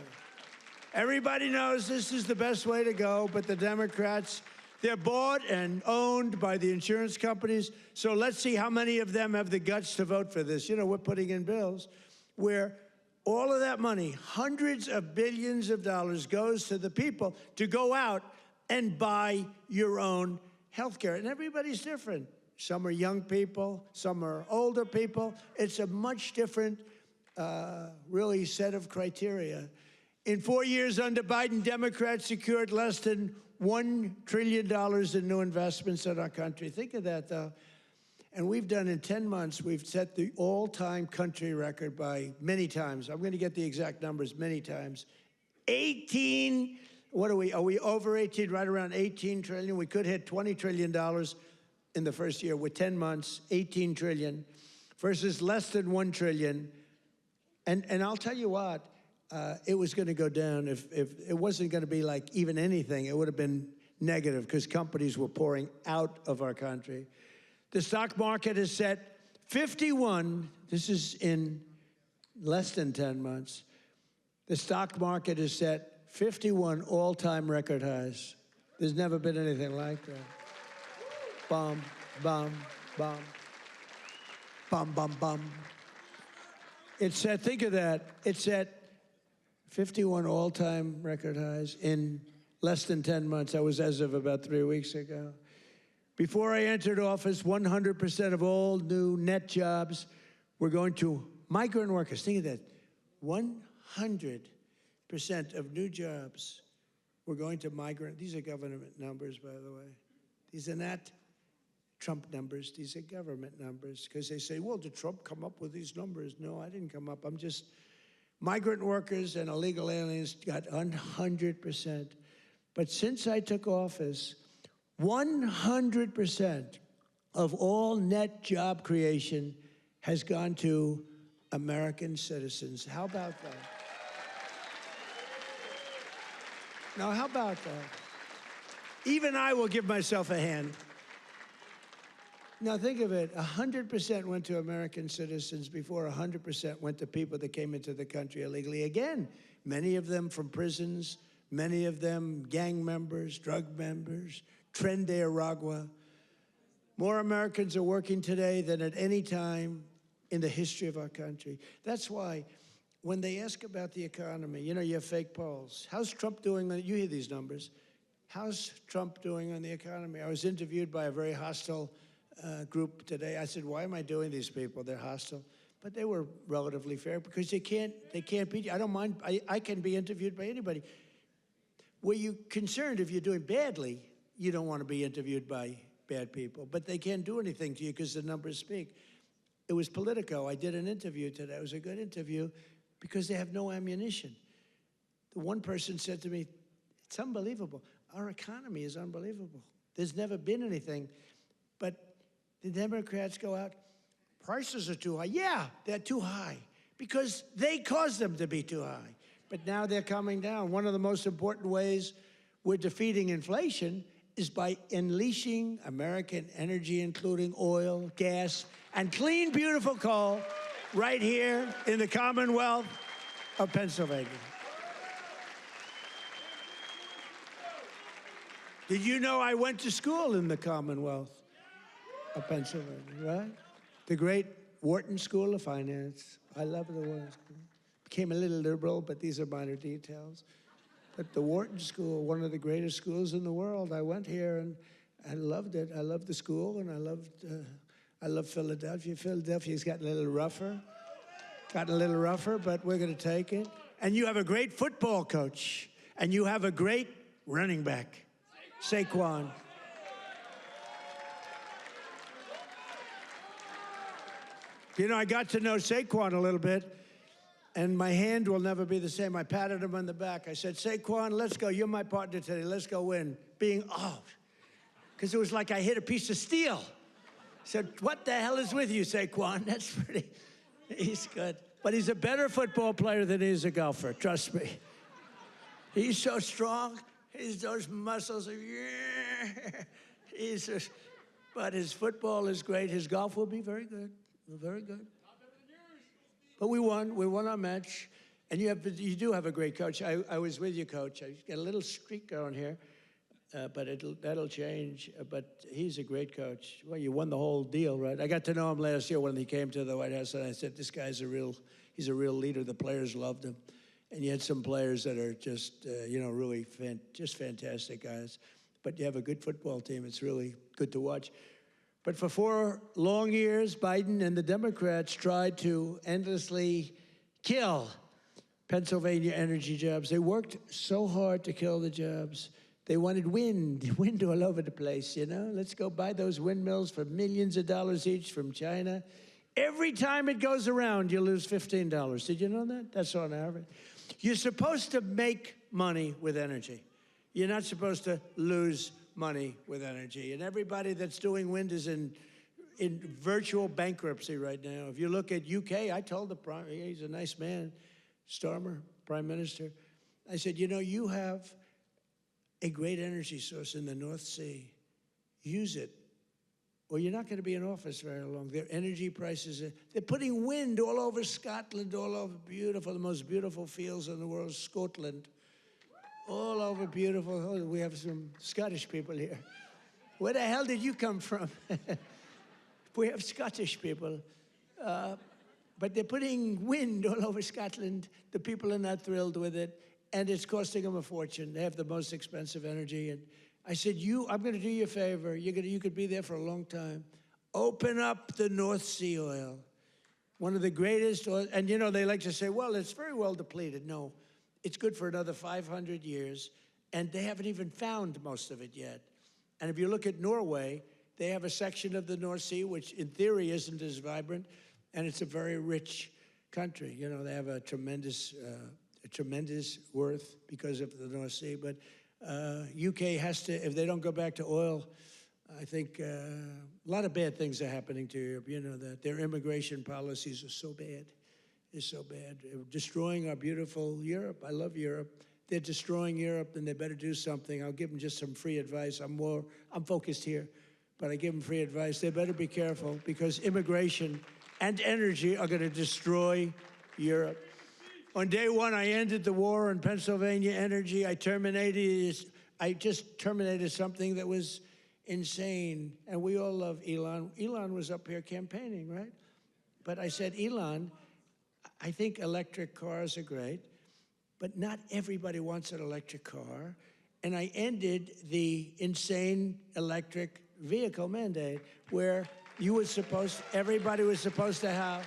Everybody knows this is the best way to go, but the Democrats, they're bought and owned by the insurance companies. So let's see how many of them have the guts to vote for this. You know, we're putting in bills where all of that money, hundreds of billions of dollars, goes to the people to go out and buy your own health care. And everybody's different. Some are young people, some are older people. It's a much different, really, set of criteria. In 4 years under Biden, Democrats secured less than $1 trillion in new investments in our country. Think of that, though. And we've done in 10 months, we've set the all-time country record by many times. I'm going to get the exact numbers many times. 18, what are we over 18, right around 18 trillion? We could hit $20 trillion in the first year with 10 months, 18 trillion versus less than 1 trillion. And I'll tell you what, it was going to go down if it wasn't going to be like even anything. It would have been negative because companies were pouring out of our country. The stock market has set 51, this is in less than 10 months, the stock market has set 51 all-time record highs. There's never been anything like that. Bum, bum, bum, bum, bum, bum. It's set, think of that, it's set 51 all-time record highs in less than 10 months. That was as of about 3 weeks ago. Before I entered office, 100% of all new net jobs were going to migrant workers. Think of that. 100% of new jobs were going to migrant. These are government numbers, by the way. These are not Trump numbers. These are government numbers. Because they say, well, did Trump come up with these numbers? No, I didn't come up. I'm just... Migrant workers and illegal aliens got 100%. But since I took office, 100% of all net job creation has gone to American citizens. How about that? Now, how about that? Even I will give myself a hand. Now, think of it. 100% went to American citizens before 100% went to people that came into the country illegally. Again, many of them from prisons, many of them gang members, drug members, Tren de Aragua. More Americans are working today than at any time in the history of our country. That's why when they ask about the economy, you know, you have fake polls. How's Trump doing? You hear these numbers. How's Trump doing on the economy? I was interviewed by a very hostile group today. I said, why am I doing these people? They're hostile. But they were relatively fair because they can't beat you. I don't mind. I can be interviewed by anybody. Were you concerned if you're doing badly, you don't want to be interviewed by bad people. But they can't do anything to you because the numbers speak. It was Politico. I did an interview today. It was a good interview because they have no ammunition. The one person said to me, it's unbelievable. Our economy is unbelievable. There's never been anything. But the Democrats go out, prices are too high. Yeah, they're too high because they caused them to be too high. But now they're coming down. One of the most important ways we're defeating inflation is by unleashing American energy, including oil, gas, and clean, beautiful coal right here in the Commonwealth of Pennsylvania. Did you know I went to school in the Commonwealth of Pennsylvania, right? The great Wharton School of Finance. I love the Wharton School. Became a little liberal, but these are minor details. But the Wharton School, one of the greatest schools in the world. I went here and I loved it. I loved the school and I love Philadelphia. Philadelphia's gotten a little rougher. But we're going to take it. And you have a great football coach. And you have a great running back, Saquon. You know, I got to know Saquon a little bit, and my hand will never be the same. I patted him on the back. I said, Saquon, let's go. You're my partner today. Let's go win. Because it was like I hit a piece of steel. said, what the hell is with you, Saquon? That's pretty, he's good. But he's a better football player than he is a golfer, trust me. He's so strong. He's those muscles. He's just, but his football is great. His golf will be very good. Very good. But we won. We won our match. And you do have a great coach. I was with you, Coach. I got a little streak going here, but that'll change. But he's a great coach. Well, you won the whole deal, right? I got to know him last year when he came to the White House, and I said, this guy's he's a real leader. The players loved him. And you had some players that are just, really just fantastic guys. But you have a good football team. It's really good to watch. But for 4 long years, Biden and the Democrats tried to endlessly kill Pennsylvania energy jobs. They worked so hard to kill the jobs. They wanted wind all over the place, Let's go buy those windmills for millions of dollars each from China. Every time it goes around, you lose $15. Did you know that? That's on average. You're supposed to make money with energy. You're not supposed to lose money with energy. And everybody that's doing wind is in virtual bankruptcy right now. If you look at UK, I told the prime, he's a nice man, Starmer, Prime Minister. I said, you have a great energy source in the North Sea. Use it, or you're not going to be in office very long. Their energy prices, they're putting wind all over Scotland, all over the most beautiful fields in the world, Scotland. All over beautiful. Oh, we have some Scottish people here. Where the hell did you come from? We have Scottish people. But they're putting wind all over Scotland. The people are not thrilled with it. And it's costing them a fortune. They have the most expensive energy. And I said, I'm going to do you a favor. You could be there for a long time. Open up the North Sea oil. One of the greatest oil. And, they like to say, well, it's very well depleted. No. It's good for another 500 years, and they haven't even found most of it yet. And if you look at Norway, they have a section of the North Sea, which in theory isn't as vibrant, and it's a very rich country. They have a tremendous worth because of the North Sea. But UK has to, if they don't go back to oil, I think a lot of bad things are happening to Europe. That their immigration policies are so bad. Is so bad. They're destroying our beautiful Europe. I love Europe. They're destroying Europe, and they better do something. I'll give them just some free advice. I'm focused here, but I give them free advice. They better be careful because immigration and energy are going to destroy Europe. On day one, I ended the war on Pennsylvania energy. I just terminated something that was insane, and we all love Elon. Elon was up here campaigning, right? But I said, Elon, I think electric cars are great, but not everybody wants an electric car. And I ended the insane electric vehicle mandate where everybody was supposed to have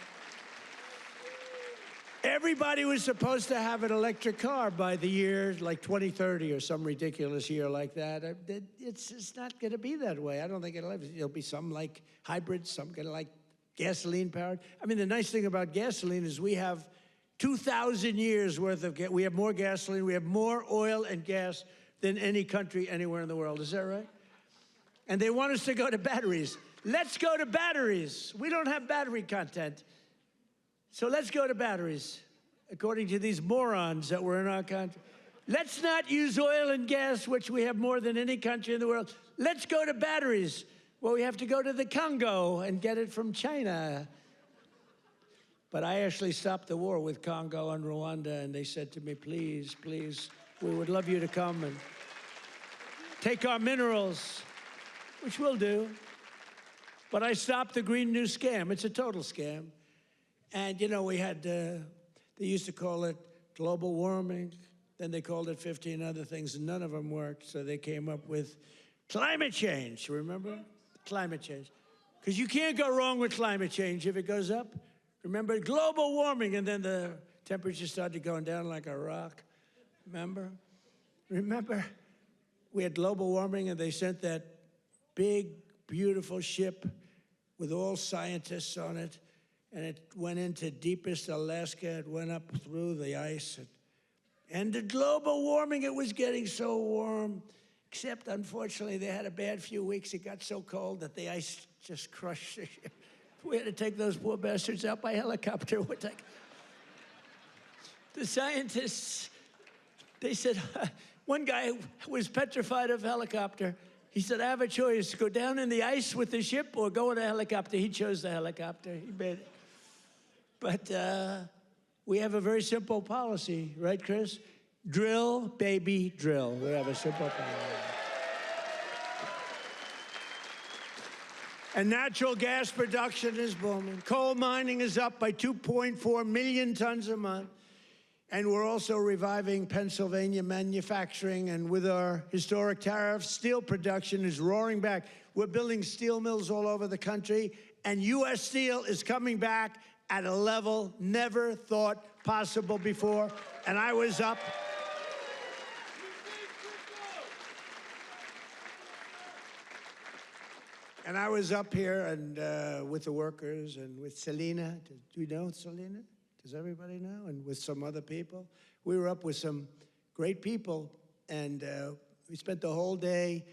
an electric car by the year like 2030 or some ridiculous year like that. It's just not going to be that way. I don't think it'll be some like hybrids, some kind of like gasoline powered. I mean, the nice thing about gasoline is we have 2,000 years worth of we have more gasoline, we have more oil and gas than any country anywhere in the world. Is that right? And they want us to go to batteries. Let's go to batteries. We don't have battery content. So let's go to batteries, according to these morons that were in our country. Let's not use oil and gas, which we have more than any country in the world. Let's go to batteries. Well, we have to go to the Congo and get it from China. But I actually stopped the war with Congo and Rwanda, and they said to me, please, please, we would love you to come and take our minerals, which we'll do. But I stopped the Green New Scam. It's a total scam. And, we had, they used to call it global warming. Then they called it 15 other things, and none of them worked. So they came up with climate change, remember? Climate change. Because you can't go wrong with climate change if it goes up. Remember, global warming, and then the temperature started going down like a rock. Remember? We had global warming, and they sent that big, beautiful ship with all scientists on it, and it went into deepest Alaska. It went up through the ice. And the global warming, it was getting so warm. Except, unfortunately, they had a bad few weeks. It got so cold that the ice just crushed the ship. We had to take those poor bastards out by helicopter. The scientists, they said, one guy was petrified of helicopter. He said, I have a choice, go down in the ice with the ship or go in a helicopter. He chose the helicopter. He made it. But we have a very simple policy, right, Chris? Drill, baby, drill. We have a simple policy. And natural gas production is booming. Coal mining is up by 2.4 million tons a month. And we're also reviving Pennsylvania manufacturing. And with our historic tariffs, steel production is roaring back. We're building steel mills all over the country. And U.S. Steel is coming back at a level never thought possible before. And I was up. And I was up here and with the workers and with Selena. Do you know Selena? Does everybody know? And with some other people. We were up with some great people, and we spent the whole day,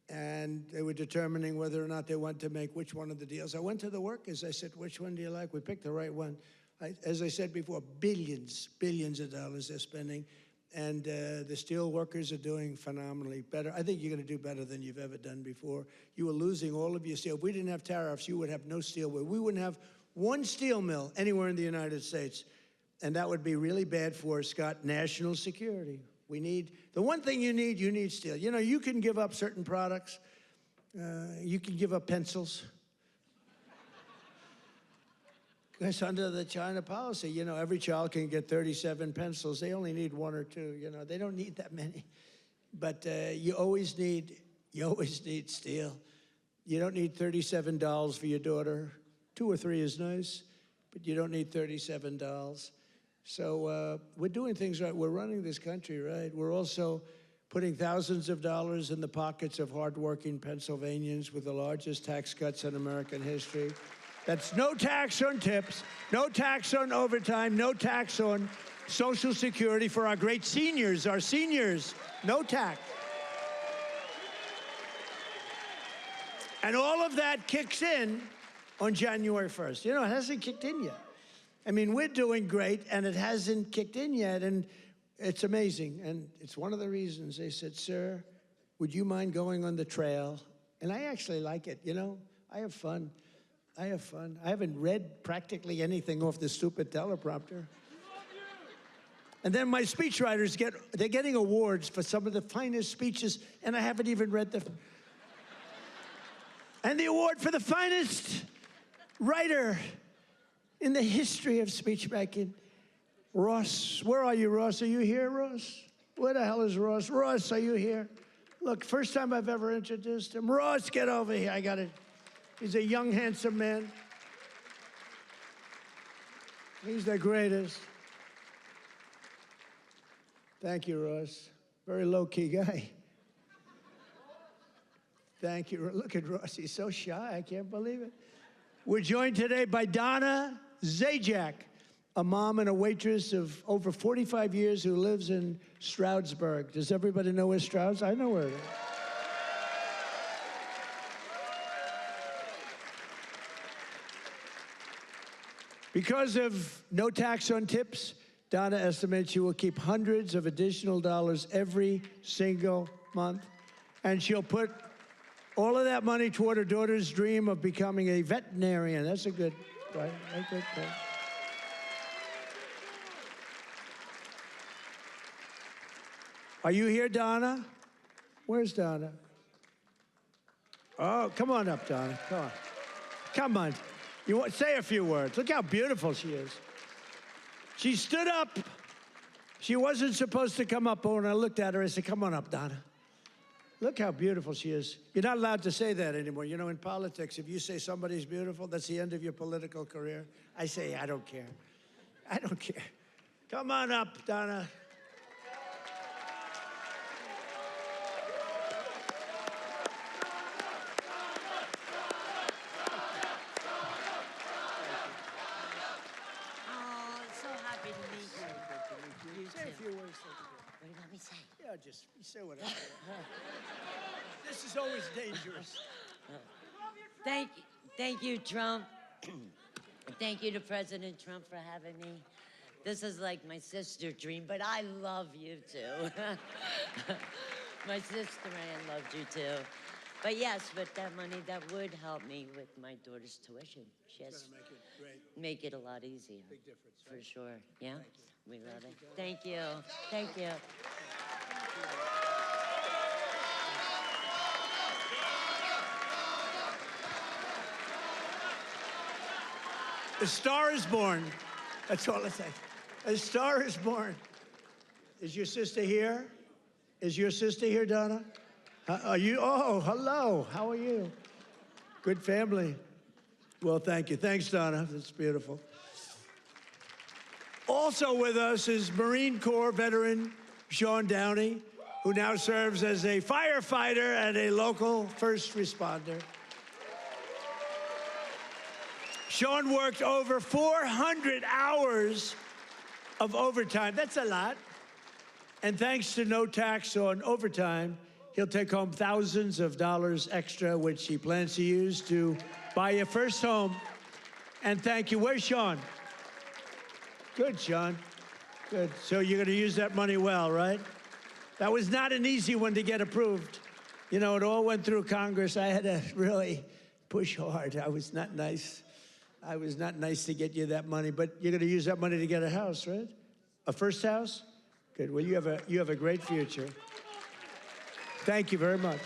and they were determining whether or not they want to make which one of the deals. I went to the workers. I said, which one do you like? We picked the right one. As I said before, billions of dollars they're spending. And the steel workers are doing phenomenally better. I think you're going to do better than you've ever done before. You were losing all of your steel. If we didn't have tariffs, you would have no steel. We wouldn't have one steel mill anywhere in the United States. And that would be really bad for, Scott, national security. We need, the one thing you need steel. You know, you can give up certain products. You can give up pencils. Because under the China policy, you know, every child can get 37 pencils. They only need one or two, you know. They don't need that many. But you always need steel. You don't need 37 dolls for your daughter. 2 or 3 is nice, but you don't need 37 dolls. So we're doing things right. We're running this country right. We're also putting thousands of dollars in the pockets of hardworking Pennsylvanians with the largest tax cuts in American history. That's no tax on tips, no tax on overtime, no tax on Social Security for our great seniors, no tax. And all of that kicks in on January 1st. You know, it hasn't kicked in yet. I mean, we're doing great, and it hasn't kicked in yet, and it's amazing. And it's one of the reasons they said, sir, would you mind going on the trail? And I actually like it, you know? I have fun. I haven't read practically anything off the stupid teleprompter. And then my speechwriters they're getting awards for some of the finest speeches, and I haven't even read them. And the award for the finest writer in the history of speechmaking, Ross. Where are you, Ross? Are you here, Ross? Where the hell is Ross? Ross, are you here? Look, first time I've ever introduced him. Ross, get over here. I got it. He's a young, handsome man. He's the greatest. Thank you, Ross. Very low-key guy. Thank you. Look at Ross. He's so shy. I can't believe it. We're joined today by Donna Zajac, a mom and a waitress of over 45 years who lives in Stroudsburg. Does everybody know where I know where it is. Because of no tax on tips, Donna estimates she will keep hundreds of additional dollars every single month, and she'll put all of that money toward her daughter's dream of becoming a veterinarian. That's a good, right? A good thing. Are you here, Donna? Where's Donna? Oh, come on up, Donna. Come on. Come on. You want, say a few words. Look how beautiful she is. She stood up. She wasn't supposed to come up, but when I looked at her, I said, come on up, Donna. Look how beautiful she is. You're not allowed to say that anymore. You know, in politics, if you say somebody's beautiful, that's the end of your political career. I say, I don't care. I don't care. Come on up, Donna. Oh, so happy to meet you. Say a few words. me say? Yeah, just say whatever. This is always dangerous. Thank you, Trump. Thank you to President Trump for having me. This is like my sister dream, but I love you too. My sister Ann loved you too. But yes, with that money, that would help me with my daughter's tuition. She has It's gonna make it great. make it a lot easier. Big difference, For right? sure. Yeah. We love it. Thank you. Thank you. A star is born. That's all I say. A star is born. Is your sister here? Is your sister here, Donna? Are you? Oh, hello. How are you? Good family. Well, thank you. Thanks, Donna. That's beautiful. Also with us is Marine Corps veteran Sean Downey, who now serves as a firefighter and a local first responder. Sean worked over 400 hours of overtime. That's a lot. And thanks to no tax on overtime, he'll take home thousands of dollars extra, which he plans to use to buy your first home. And thank you. Where's Sean? Good, Sean. Good. So you're going to use that money well, right? That was not an easy one to get approved. You know, it all went through Congress. I had to really push hard. I was not nice. I was not nice to get you that money, but you're going to use that money to get a house, right? A first house? Good. Well, you have a great future. Thank you very much.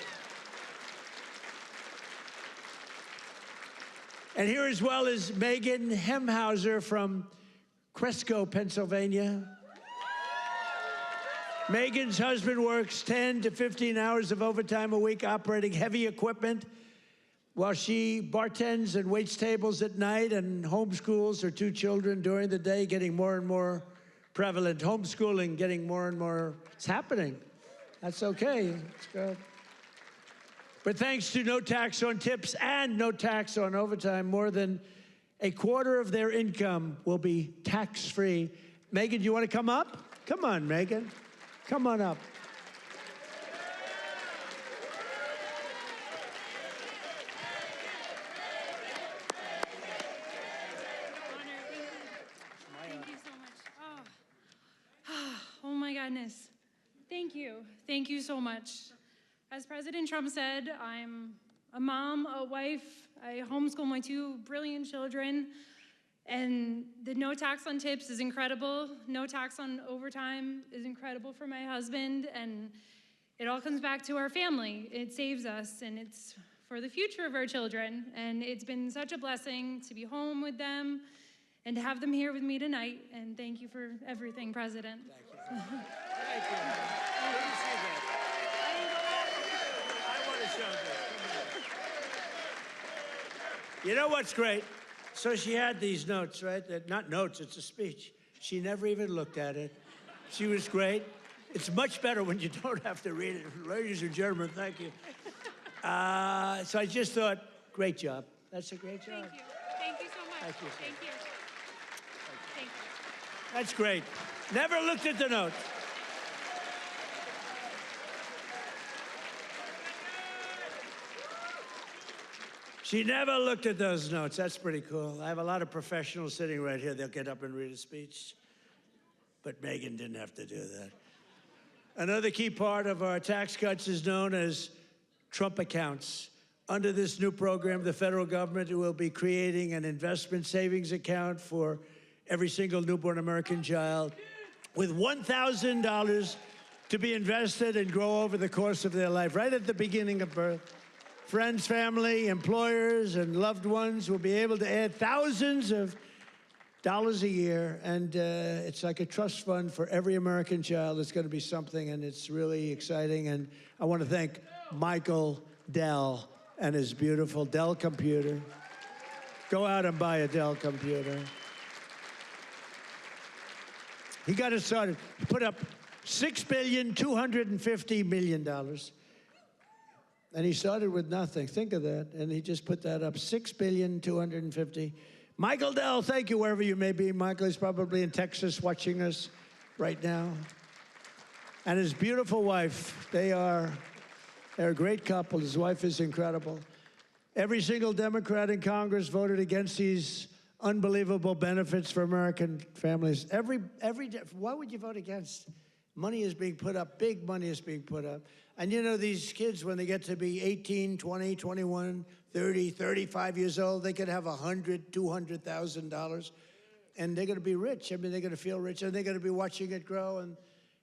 And here as well is Megan Hemhauser from Cresco, Pennsylvania. Megan's husband works 10 to 15 hours of overtime a week operating heavy equipment while she bartends and waits tables at night and homeschools her two children during the day, getting more and more prevalent. Homeschooling getting more and more, it's happening. That's okay, it's good. But thanks to no tax on tips and no tax on overtime, more than a quarter of their income will be tax-free. Megan, do you want to come up? Come on, Megan. Come on up. Thank you so much. Oh my goodness. Thank you. Thank you so much. As President Trump said, I'm a mom, a wife. I homeschool my two brilliant children. And the no tax on tips is incredible. No tax on overtime is incredible for my husband. And it all comes back to our family. It saves us, and it's for the future of our children. And it's been such a blessing to be home with them and to have them here with me tonight. And thank you for everything, President. Thank you. Thank you. Good to see that. I want to show this. You know what's great? So she had these notes, right? Not notes, it's a speech. She never even looked at it. She was great. It's much better when you don't have to read it. Ladies and gentlemen, thank you. So I just thought, great job. That's a great job. Thank you. Thank you so much. Thank you. Thank you. Thank you. That's great. Never looked at the notes. She never looked at those notes. That's pretty cool. I have a lot of professionals sitting right here. They'll get up and read a speech. But Megan didn't have to do that. Another key part of our tax cuts is known as Trump accounts. Under this new program, the federal government will be creating an investment savings account for every single newborn American child with $1,000 to be invested and grow over the course of their life, right at the beginning of birth. Friends, family, employers, and loved ones will be able to add thousands of dollars a year, and it's like a trust fund for every American child. It's going to be something, and it's really exciting. And I want to thank Michael Dell and his beautiful Dell computer. Go out and buy a Dell computer. He got it started. He put up $6.25 billion. And he started with nothing. Think of that. And he just put that up, $6.25 Michael Dell, thank you wherever you may be. Michael is probably in Texas watching us right now. and his beautiful wife. They're a great couple. His wife is incredible. Every single Democrat in Congress voted against these unbelievable benefits for American families. Why would you vote against? Money is being put up, big money is being put up. And you know, these kids, when they get to be 18, 20, 21, 30, 35 years old, they could have $100,000, $200,000, and they're gonna be rich. I mean, they're gonna feel rich, and they're gonna be watching it grow, and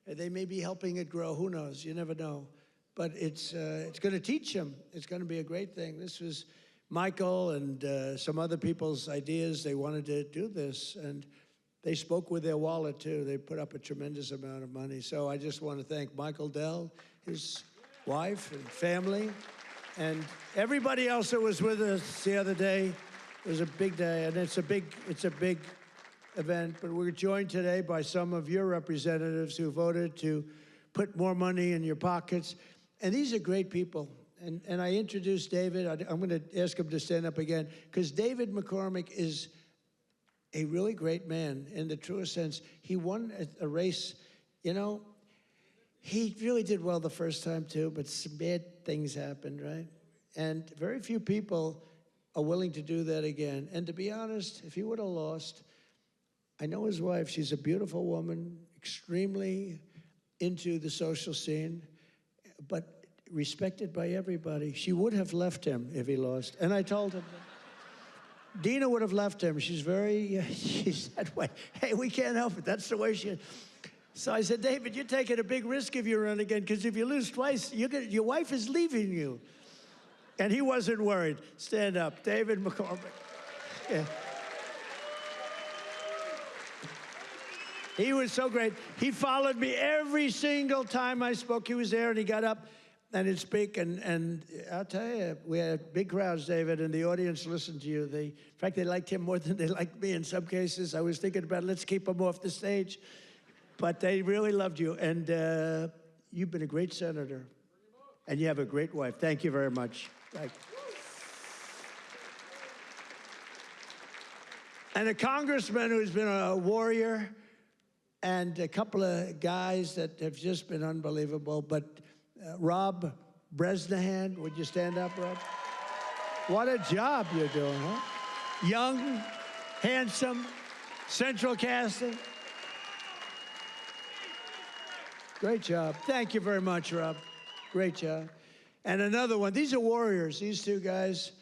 they may be helping it grow, who knows, you never know. But it's gonna teach them. It's gonna be a great thing. This was Michael and some other people's ideas. They wanted to do this, and they spoke with their wallet too. They put up a tremendous amount of money. So I just want to thank Michael Dell, his wife and family, and everybody else that was with us the other day. It was a big day, and it's a big event. But we're joined today by some of your representatives who voted to put more money in your pockets. And these are great people. And I introduced David. I'm going to ask him to stand up again, because David McCormick is a really great man in the truest sense. He won a race, you know. He really did well the first time too, but some bad things happened, right? And very few people are willing to do that again. And to be honest, if he would have lost, I know his wife. She's a beautiful woman, extremely into the social scene, but respected by everybody. She would have left him if he lost. And I told him that. Dina would have left him. She's that way. Hey, we can't help it. That's the way she is. So I said, David, you're taking a big risk if you run again, because if you lose twice, your wife is leaving you. And he wasn't worried. Stand up. David McCormick. Yeah. He was so great. He followed me every single time I spoke. He was there, and he got up and he'd speak. And I'll tell you, we had big crowds, David, and the audience listened to you. In fact, they liked him more than they liked me in some cases. I was thinking about, let's keep him off the stage. But they really loved you. And you've been a great senator. And you have a great wife. Thank you very much. Thank you. And a congressman who's been a warrior, and a couple of guys that have just been unbelievable. But Rob Bresnahan, would you stand up, Rob? What a job you're doing, huh? Young, handsome, central casting. Great job. Thank you very much, Rob. Great job. And another one. These are warriors, these two guys.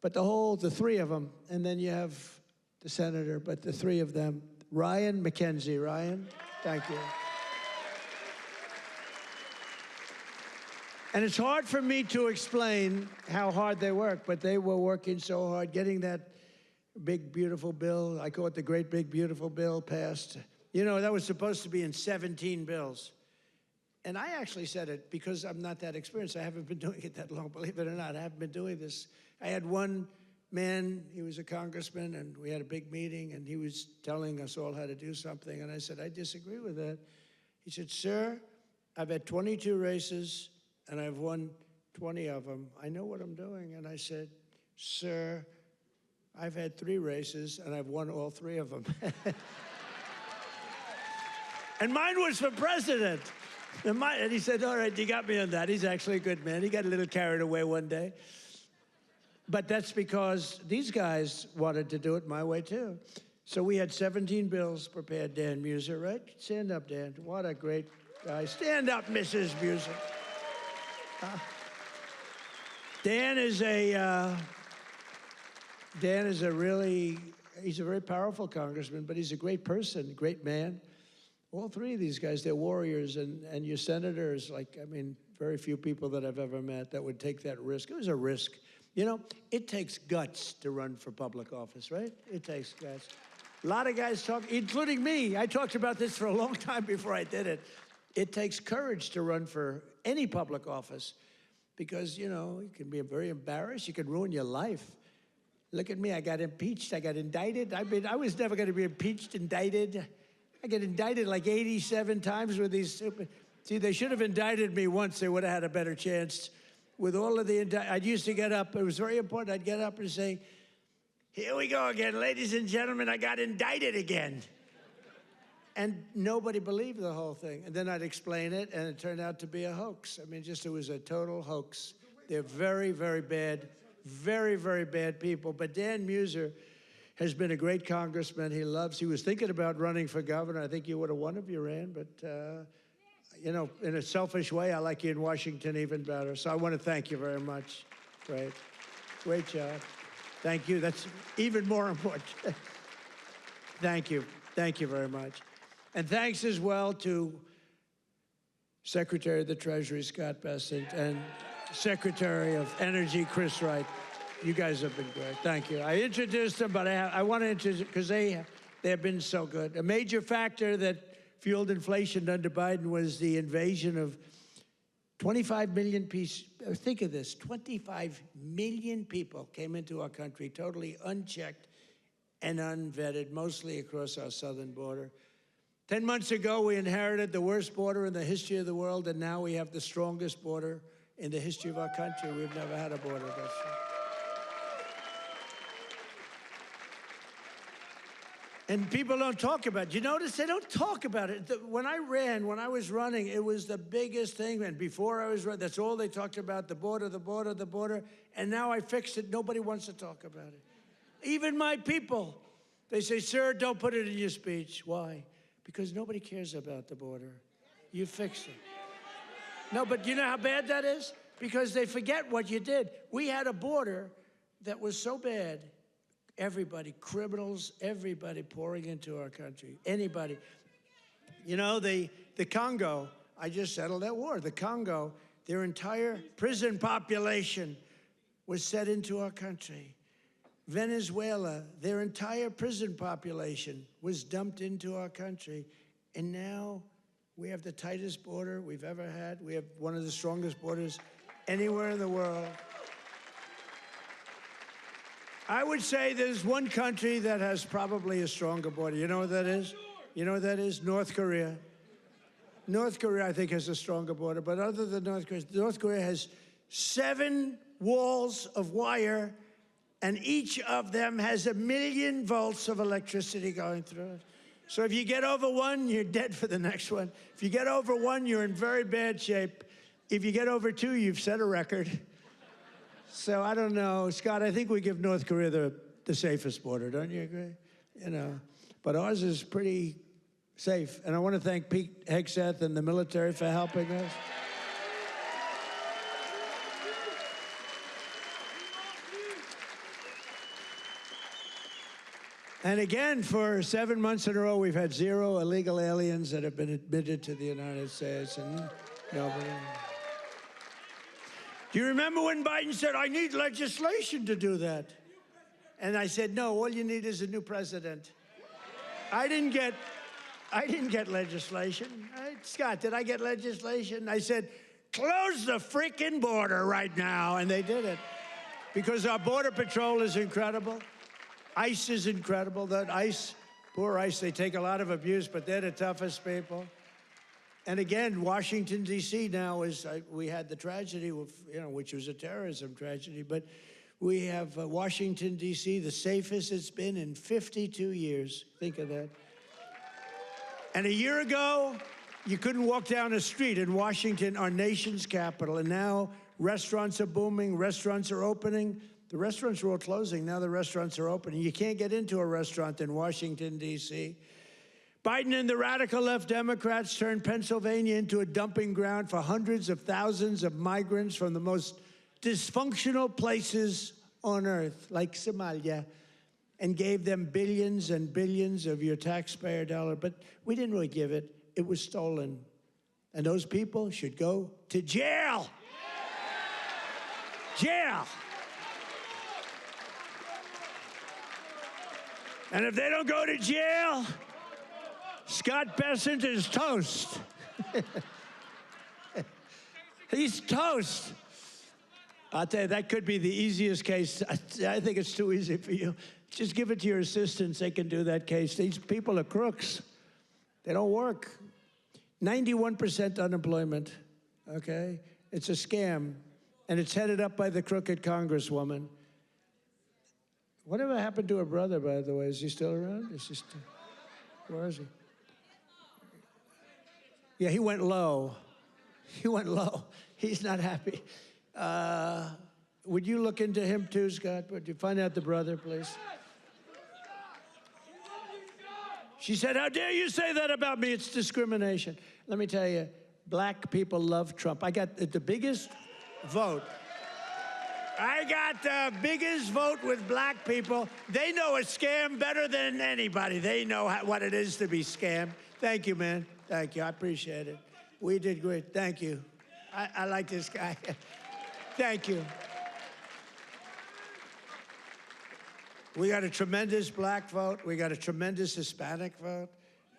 But the three of them. And then you have the senator, but the three of them. Ryan McKenzie. Ryan, thank you. And it's hard for me to explain how hard they work, but they were working so hard getting that big, beautiful bill. I call it the great, big, beautiful bill passed. You know, that was supposed to be in 17 bills. And I actually said it because I'm not that experienced. I haven't been doing it that long, believe it or not. I haven't been doing this. I had one man, he was a congressman, and we had a big meeting, and he was telling us all how to do something. And I said, I disagree with that. He said, sir, I've had 22 races, and I've won 20 of them. I know what I'm doing. And I said, sir, I've had 3 races, and I've won all 3 of them. And mine was for president. And he said, all right, you got me on that. He's actually a good man. He got a little carried away one day. But that's because these guys wanted to do it my way, too. So we had 17 bills prepared. Dan Muser, right? Stand up, Dan. What a great guy. Stand up, Mrs. Muser. Dan is he's a very powerful congressman, but he's a great person, great man. All 3 of these guys, they're warriors, and your senators, very few people that I've ever met that would take that risk. It was a risk. You know, it takes guts to run for public office, right? It takes guts. A lot of guys talk, including me. I talked about this for a long time before I did it. It takes courage to run for any public office because, you know, you can be very embarrassed. You can ruin your life. Look at me. I got impeached. I got indicted. I was never going to be impeached, indicted. I get indicted like 87 times with these stupid... See, they should have indicted me once. They would have had a better chance. With all of the... I used to get up. It was very important. I'd get up and say, here we go again. Ladies and gentlemen, I got indicted again. And nobody believed the whole thing. And then I'd explain it, and it turned out to be a hoax. I mean, it was a total hoax. They're very, very bad, very, very bad people. But Dan Muser has been a great congressman. He was thinking about running for governor. I think you would have won if you ran, but you know, in a selfish way, I like you in Washington even better. So I want to thank you very much. Great job. Thank you. That's even more important. Thank you very much. And thanks as well to Secretary of the Treasury, Scott Bessent, and Secretary of Energy, Chris Wright. You guys have been great. Thank you. I introduced them, but I want to introduce, because they have been so good. A major factor that fueled inflation under Biden was the invasion of 25 million people. Think of this, 25 million people came into our country totally unchecked and unvetted, mostly across our southern border. 10 months ago, we inherited the worst border in the history of the world, and now we have the strongest border in the history of our country. We've never had a border this strong. And people don't talk about it. You notice they don't talk about it. When I was running, it was the biggest thing. And before I was running, that's all they talked about, the border, the border, the border. And now I fixed it. Nobody wants to talk about it. Even my people, they say, sir, don't put it in your speech. Why? Because nobody cares about the border. You fixed it. No, but you know how bad that is? Because they forget what you did. We had a border that was so bad. Everybody, criminals, everybody pouring into our country. Anybody. You know, the Congo, I just settled that war. The Congo, their entire prison population was set into our country. Venezuela, their entire prison population was dumped into our country. And now we have the tightest border we've ever had. We have one of the strongest borders anywhere in the world. I would say there's one country that has probably a stronger border. You know what that is? You know what that is? North Korea. North Korea, I think, has a stronger border. But other than North Korea has 7 walls of wire, and each of them has 1 million volts of electricity going through it. So if you get over one, you're dead for the next one. If you get over one, you're in very bad shape. If you get over 2, you've set a record. So I don't know, Scott, I think we give North Korea the safest border, don't you agree? You know, but ours is pretty safe. And I want to thank Pete Hegseth and the military for helping us. And again, for 7 months in a row, we've had 0 illegal aliens that have been admitted to the United States, and nobody. Do you remember when Biden said, I need legislation to do that? And I said, no, all you need is a new president. I didn't get legislation. Scott, did I get legislation? I said, close the freaking border right now. And they did it. Because our Border Patrol is incredible. ICE is incredible. That ICE, poor ICE, they take a lot of abuse, but they're the toughest people. And again, Washington, D.C. now we had the tragedy, which was a terrorism tragedy, but we have Washington, D.C., the safest it's been in 52 years. Think of that. And a year ago, you couldn't walk down a street in Washington, our nation's capital, and now restaurants are booming, restaurants are opening. The restaurants were all closing, now the restaurants are opening. You can't get into a restaurant in Washington, D.C. Biden and the radical left Democrats turned Pennsylvania into a dumping ground for hundreds of thousands of migrants from the most dysfunctional places on earth, like Somalia, and gave them billions and billions of your taxpayer dollars. But we didn't really give it. It was stolen. And those people should go to jail. Jail. And if they don't go to jail, Scott Bessent is toast. He's toast. I'll tell you, that could be the easiest case. I think it's too easy for you. Just give it to your assistants. They can do that case. These people are crooks. They don't work. 91% unemployment, okay? It's a scam, and it's headed up by the crooked Congresswoman. Whatever happened to her brother, by the way? Is he still around? Where is he? Yeah, he went low. He went low. He's not happy. Would you look into him too, Scott? Would you find out the brother, please? She said, how dare you say that about me? It's discrimination. Let me tell you, black people love Trump. I got the biggest vote. I got the biggest vote with black people. They know a scam better than anybody. They know what it is to be scammed. Thank you, man. Thank you. I appreciate it. We did great. Thank you. I like this guy. Thank you. We got a tremendous black vote. We got a tremendous Hispanic vote.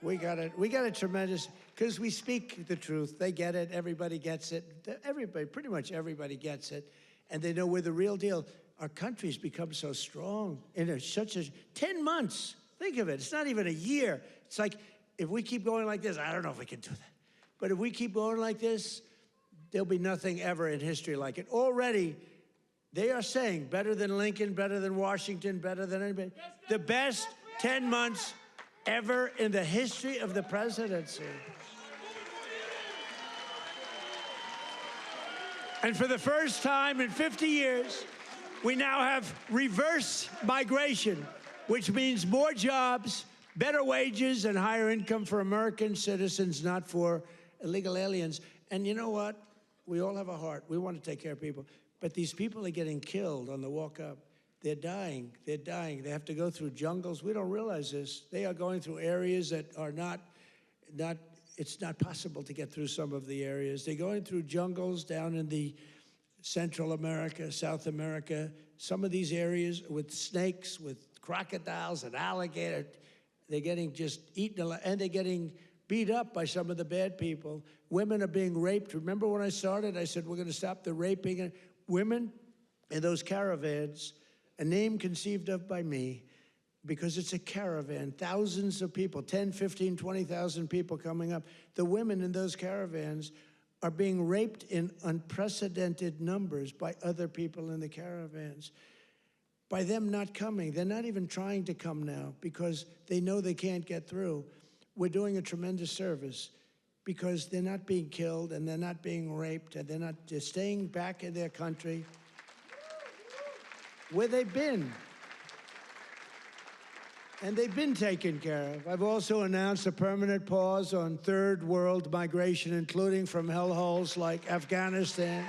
We got a tremendous, because we speak the truth. They get it. Everybody gets it. Everybody, pretty much everybody gets it. And they know we're the real deal. Our country's become so strong in such a 10 months. Think of it. It's not even a year. It's like, if we keep going like this, I don't know if we can do that. But if we keep going like this, there'll be nothing ever in history like it. Already, they are saying better than Lincoln, better than Washington, better than anybody. The best 10 months ever in the history of the presidency. And for the first time in 50 years, we now have reverse migration, which means more jobs, better wages, and higher income for American citizens, not for illegal aliens. And you know what? We all have a heart. We want to take care of people. But these people are getting killed on the walk up. They're dying. They're dying. They have to go through jungles. We don't realize this. They are going through areas that are not it's not possible to get through some of the areas. They're going through jungles down in the Central America, South America, some of these areas with snakes, with crocodiles and alligators. They're getting just eaten alive, and they're getting beat up by some of the bad people. Women are being raped. Remember when I started, I said we're going to stop the raping and women in those caravans, a name conceived of by me, because it's a caravan, thousands of people, 10, 15, 20,000 people coming up. The women in those caravans are being raped in unprecedented numbers by other people in the caravans. By them not coming, they're not even trying to come now because they know they can't get through. We're doing a tremendous service because they're not being killed and they're not being raped and they're staying back in their country where they've been. And they've been taken care of. I've also announced a permanent pause on third world migration, including from hellholes like Afghanistan,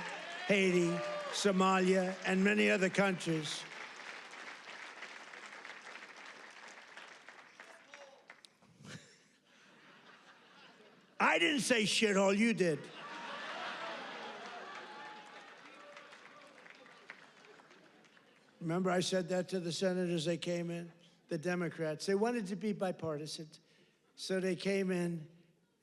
Haiti, Somalia, and many other countries. I didn't say shithole, you did. Remember I said that to the senators, they came in? The Democrats. They wanted to be bipartisan. So they came in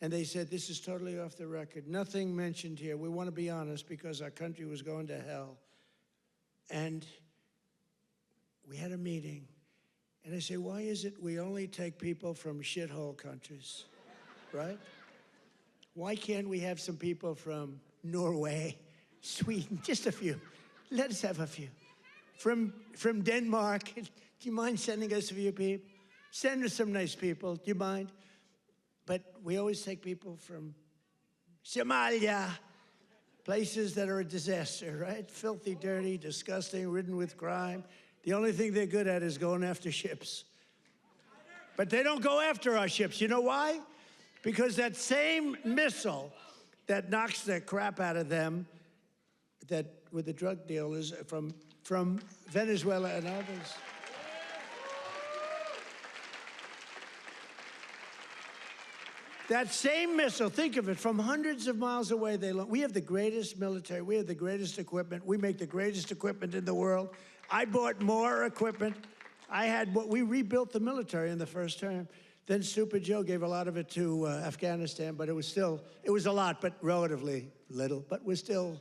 and they said, this is totally off the record. Nothing mentioned here. We want to be honest because our country was going to hell. And we had a meeting. And I say, why is it we only take people from shithole countries, right? Why can't we have some people from Norway, Sweden, just a few? Let us have a few. From Denmark. Do you mind sending us a few people? Send us some nice people. Do you mind? But we always take people from Somalia, places that are a disaster, right? Filthy, dirty, disgusting, ridden with crime. The only thing they're good at is going after ships. But they don't go after our ships. You know why? Because that same missile that knocks the crap out of them, that with the drug dealers from Venezuela and others. That same missile, think of it, from hundreds of miles away, we have the greatest military, we have the greatest equipment, we make the greatest equipment in the world. I bought more equipment. We rebuilt the military in the first term. Then Stupid Joe gave a lot of it to Afghanistan, but it was a lot, but relatively little. But we're still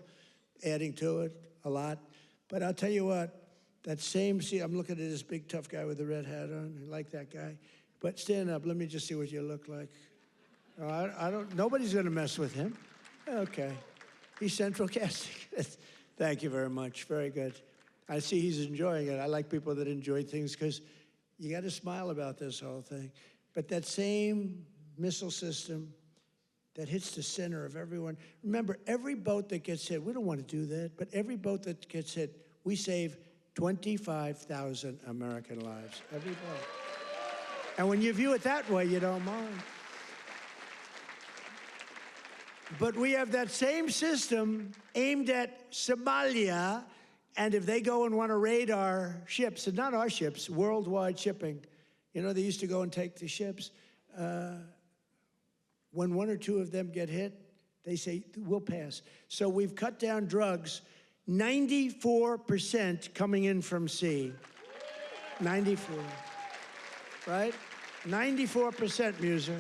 adding to it a lot. But I'll tell you what, I'm looking at this big tough guy with the red hat on. I like that guy. But stand up, let me just see what you look like. Nobody's gonna mess with him. Okay, he's central casting. Thank you very much, very good. I see he's enjoying it. I like people that enjoy things because you gotta smile about this whole thing. But that same missile system that hits the center of everyone. Remember, every boat that gets hit, we don't want to do that, but every boat that gets hit, we save 25,000 American lives, every boat. And when you view it that way, you don't mind. But we have that same system aimed at Somalia, and if they go and want to raid our ships, and not our ships, worldwide shipping, you know, they used to go and take the ships. When one or two of them get hit, they say, we'll pass. So we've cut down drugs, 94% coming in from sea. 94, right? 94%, Muser.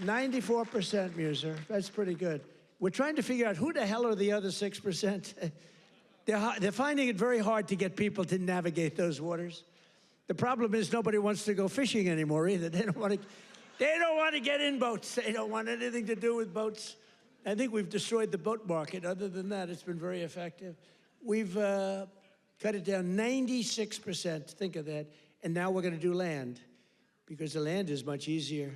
94%, Muser. That's pretty good. We're trying to figure out who the hell are the other 6%. They're finding it very hard to get people to navigate those waters. The problem is nobody wants to go fishing anymore either. They don't want to get in boats. They don't want anything to do with boats. I think we've destroyed the boat market. Other than that, it's been very effective. We've cut it down 96%. Think of that. And now we're going to do land, because the land is much easier,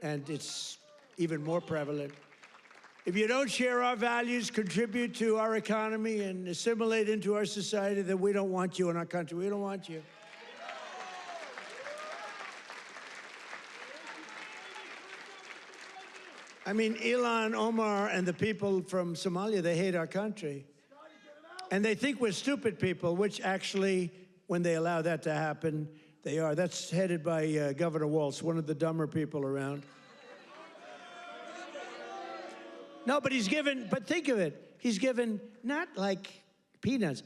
and it's even more prevalent. If you don't share our values, contribute to our economy, and assimilate into our society, then we don't want you in our country. We don't want you. I mean, Ilhan Omar and the people from Somalia, they hate our country. And they think we're stupid people, which actually, when they allow that to happen, they are. That's headed by Governor Walz, one of the dumber people around. No, but think of it. He's given not like peanuts,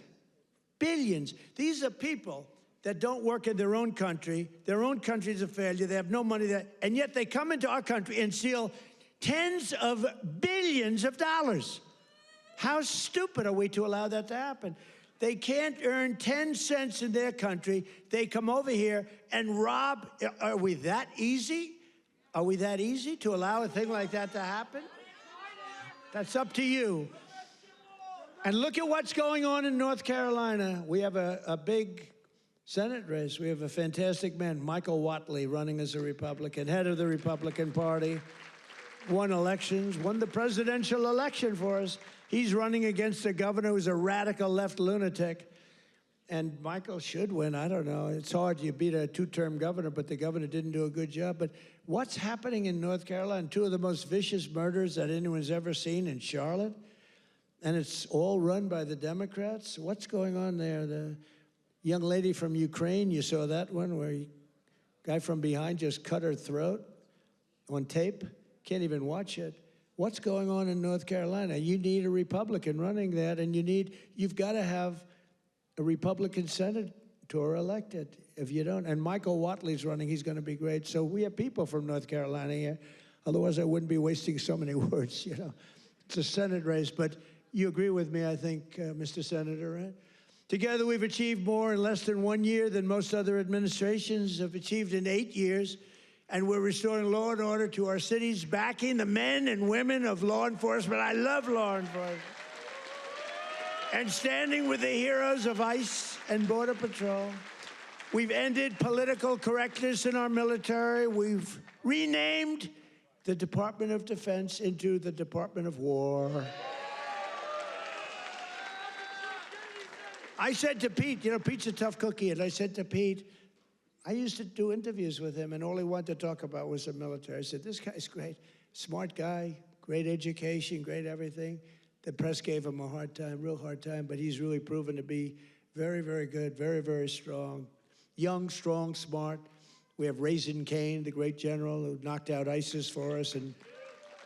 billions. These are people that don't work in their own country. Their own country's a failure. They have no money there. And yet they come into our country and steal tens of billions of dollars. How stupid are we to allow that to happen? They can't earn 10 cents in their country. They come over here and rob. Are we that easy? Are we that easy to allow a thing like that to happen? That's up to you. And look at what's going on in North Carolina. We have a big Senate race. We have a fantastic man, Michael Whatley, running as a Republican, head of the Republican Party, won elections, won the presidential election for us. He's running against a governor who's a radical left lunatic. And Michael should win. I don't know. It's hard. You beat a two-term governor, but the governor didn't do a good job. But what's happening in North Carolina? Two of the most vicious murders that anyone's ever seen in Charlotte. And it's all run by the Democrats. What's going on there? The young lady from Ukraine, you saw that one where a guy from behind just cut her throat on tape. Can't even watch it. What's going on in North Carolina? You need a Republican running that, and you've got to have a Republican senator elected. If you don't, and Michael Whatley's running, he's going to be great. So we have people from North Carolina here. Otherwise, I wouldn't be wasting so many words, you know. It's a Senate race, but you agree with me, I think, Mr. Senator, right? Together, we've achieved more in less than 1 year than most other administrations have achieved in 8 years. And we're restoring law and order to our cities, backing the men and women of law enforcement. I love law enforcement. And standing with the heroes of ICE and Border Patrol. We've ended political correctness in our military. We've renamed the Department of Defense into the Department of War. I said to Pete, you know, Pete's a tough cookie, and I said to Pete, I used to do interviews with him, and all he wanted to talk about was the military. I said, this guy's great, smart guy, great education, great everything. The press gave him a hard time, real hard time, but he's really proven to be very, very good, very, very strong. Young, strong, smart. We have Raisin Cain, the great general who knocked out ISIS for us in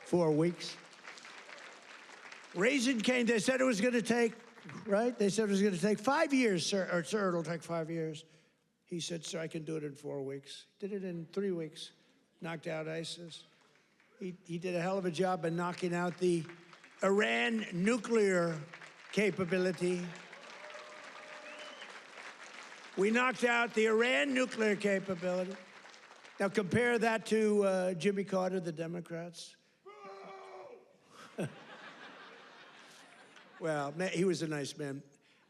4 weeks. Raisin Cain, they said it was going to take, right? They said it was going to take 5 years, sir, or sir, it'll take 5 years. He said, sir, I can do it in 4 weeks. Did it in 3 weeks, knocked out ISIS. He did a hell of a job in knocking out the Iran nuclear capability. We knocked out the Iran nuclear capability. Now compare that to Jimmy Carter, the Democrats. Well, he was a nice man,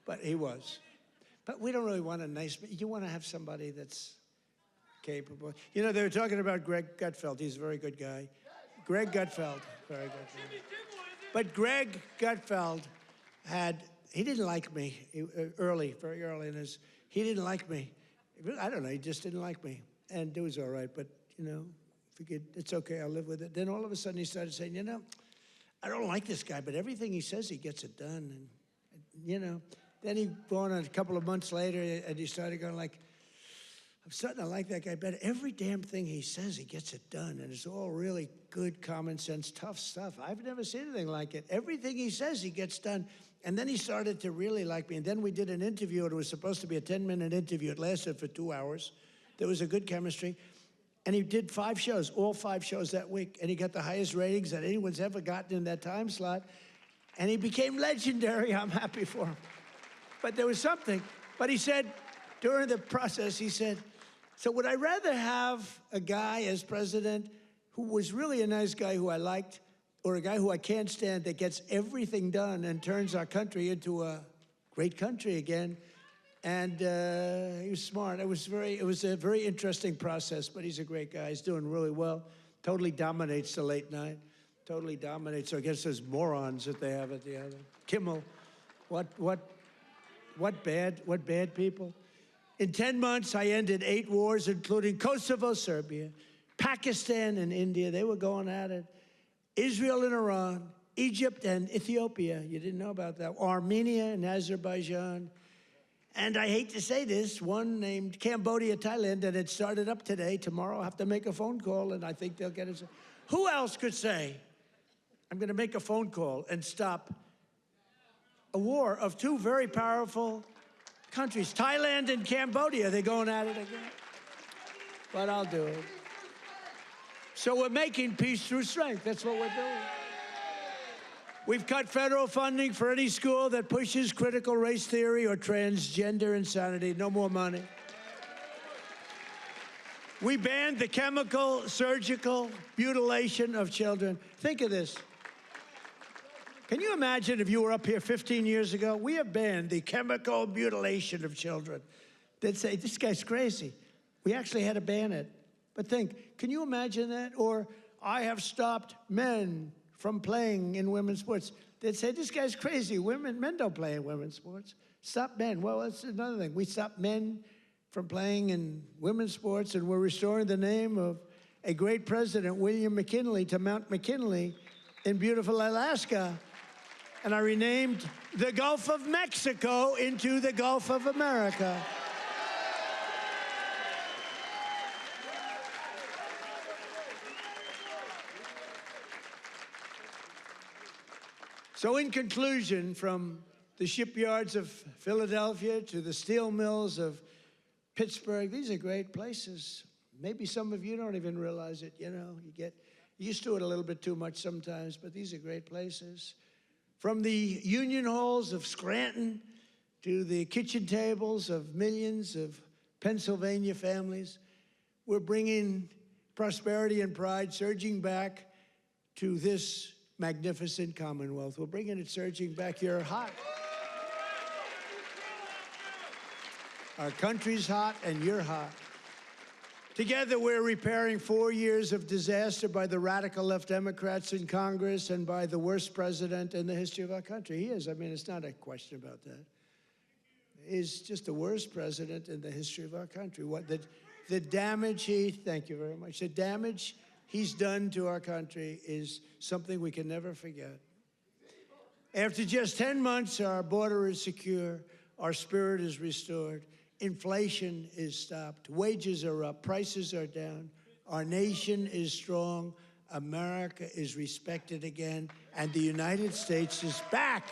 but he was. But we don't really want a nice man. You want to have somebody that's capable. You know, they were talking about Greg Gutfeld. He's a very good guy. Greg Gutfeld, very good. But Greg Gutfeld he didn't like me very early in his, he didn't like me. I don't know, he just didn't like me. And it was all right, but, you know, figured it's okay, I'll live with it. Then all of a sudden he started saying, you know, I don't like this guy, but everything he says, he gets it done. And you know, then he went on a couple of months later, and he started going like, I'm starting to like that guy better. Every damn thing he says, he gets it done, and it's all really good, common sense, tough stuff. I've never seen anything like it. Everything he says, he gets done. And then he started to really like me. And then we did an interview. It was supposed to be a 10-minute interview. It lasted for 2 hours. There was a good chemistry. And he did 5 shows, all 5 shows that week. And he got the highest ratings that anyone's ever gotten in that time slot. And he became legendary. I'm happy for him. But there was something. But he said, during the process, he said, so would I rather have a guy as president who was really a nice guy who I liked, or a guy who I can't stand that gets everything done and turns our country into a great country again? And he was smart. It was a very interesting process, but he's a great guy. He's doing really well. Totally dominates the late night. Totally dominates. So I guess those morons that they have at the other. Kimmel, what bad people? In 10 months, I ended 8 wars, including Kosovo, Serbia, Pakistan and India. They were going at it. Israel and Iran, Egypt and Ethiopia. You didn't know about that. Armenia and Azerbaijan. And I hate to say this, one named Cambodia, Thailand, and it started up today. Tomorrow I'll have to make a phone call, and I think they'll get it. Who else could say, I'm going to make a phone call and stop a war of 2 very powerful countries? Thailand and Cambodia, they're going at it again. But I'll do it. So we're making peace through strength. That's what we're doing. We've cut federal funding for any school that pushes critical race theory or transgender insanity. No more money. We banned the chemical, surgical mutilation of children. Think of this. Can you imagine if you were up here 15 years ago? We have banned the chemical mutilation of children. They'd say, this guy's crazy. We actually had to ban it. But think, can you imagine that? Or I have stopped men from playing in women's sports. They'd say, this guy's crazy. Men don't play in women's sports. Stop men. Well, that's another thing. We stopped men from playing in women's sports, and we're restoring the name of a great president, William McKinley, to Mount McKinley in beautiful Alaska. And I renamed the Gulf of Mexico into the Gulf of America. So in conclusion, from the shipyards of Philadelphia to the steel mills of Pittsburgh, these are great places. Maybe some of you don't even realize it, you know. You get used to it a little bit too much sometimes, but these are great places. From the union halls of Scranton to the kitchen tables of millions of Pennsylvania families, we're bringing prosperity and pride surging back to this magnificent Commonwealth. We're bringing it surging back. You're hot. Our country's hot, and you're hot. Together, we're repairing 4 years of disaster by the radical left Democrats in Congress and by the worst president in the history of our country. He is. I mean, it's not a question about that. He's just the worst president in the history of our country. The damage thank you very much. The damage he's done to our country is something we can never forget. After just 10 months, our border is secure, our spirit is restored, inflation is stopped, wages are up, prices are down, our nation is strong, America is respected again, and the United States is back.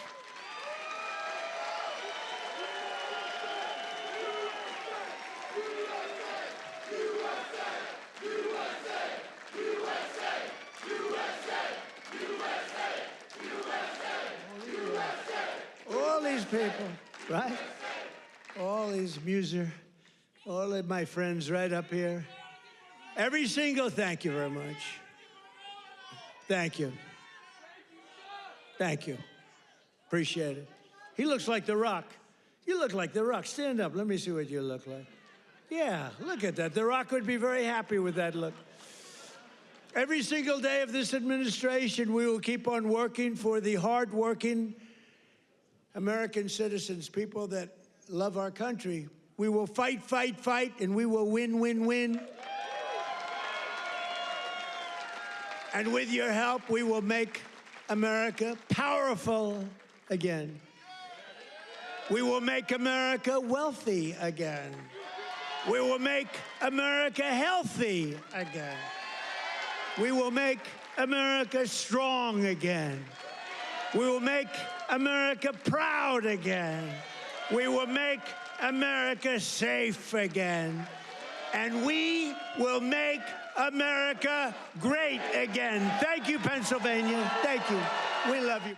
People, right? All these all of my friends right up here. Every single, thank you very much. Thank you. Thank you. Appreciate it. He looks like The Rock. You look like The Rock. Stand up. Let me see what you look like. Yeah, look at that. The Rock would be very happy with that look. Every single day of this administration, we will keep on working for the hard-working American citizens, people that love our country. We will fight, fight, fight, and we will win, win, win. And with your help, we will make America powerful again. We will make America wealthy again. We will make America healthy again. We will make America strong again. We will make America proud again. We will make America safe again. And we will make America great again. Thank you, Pennsylvania. Thank you. We love you.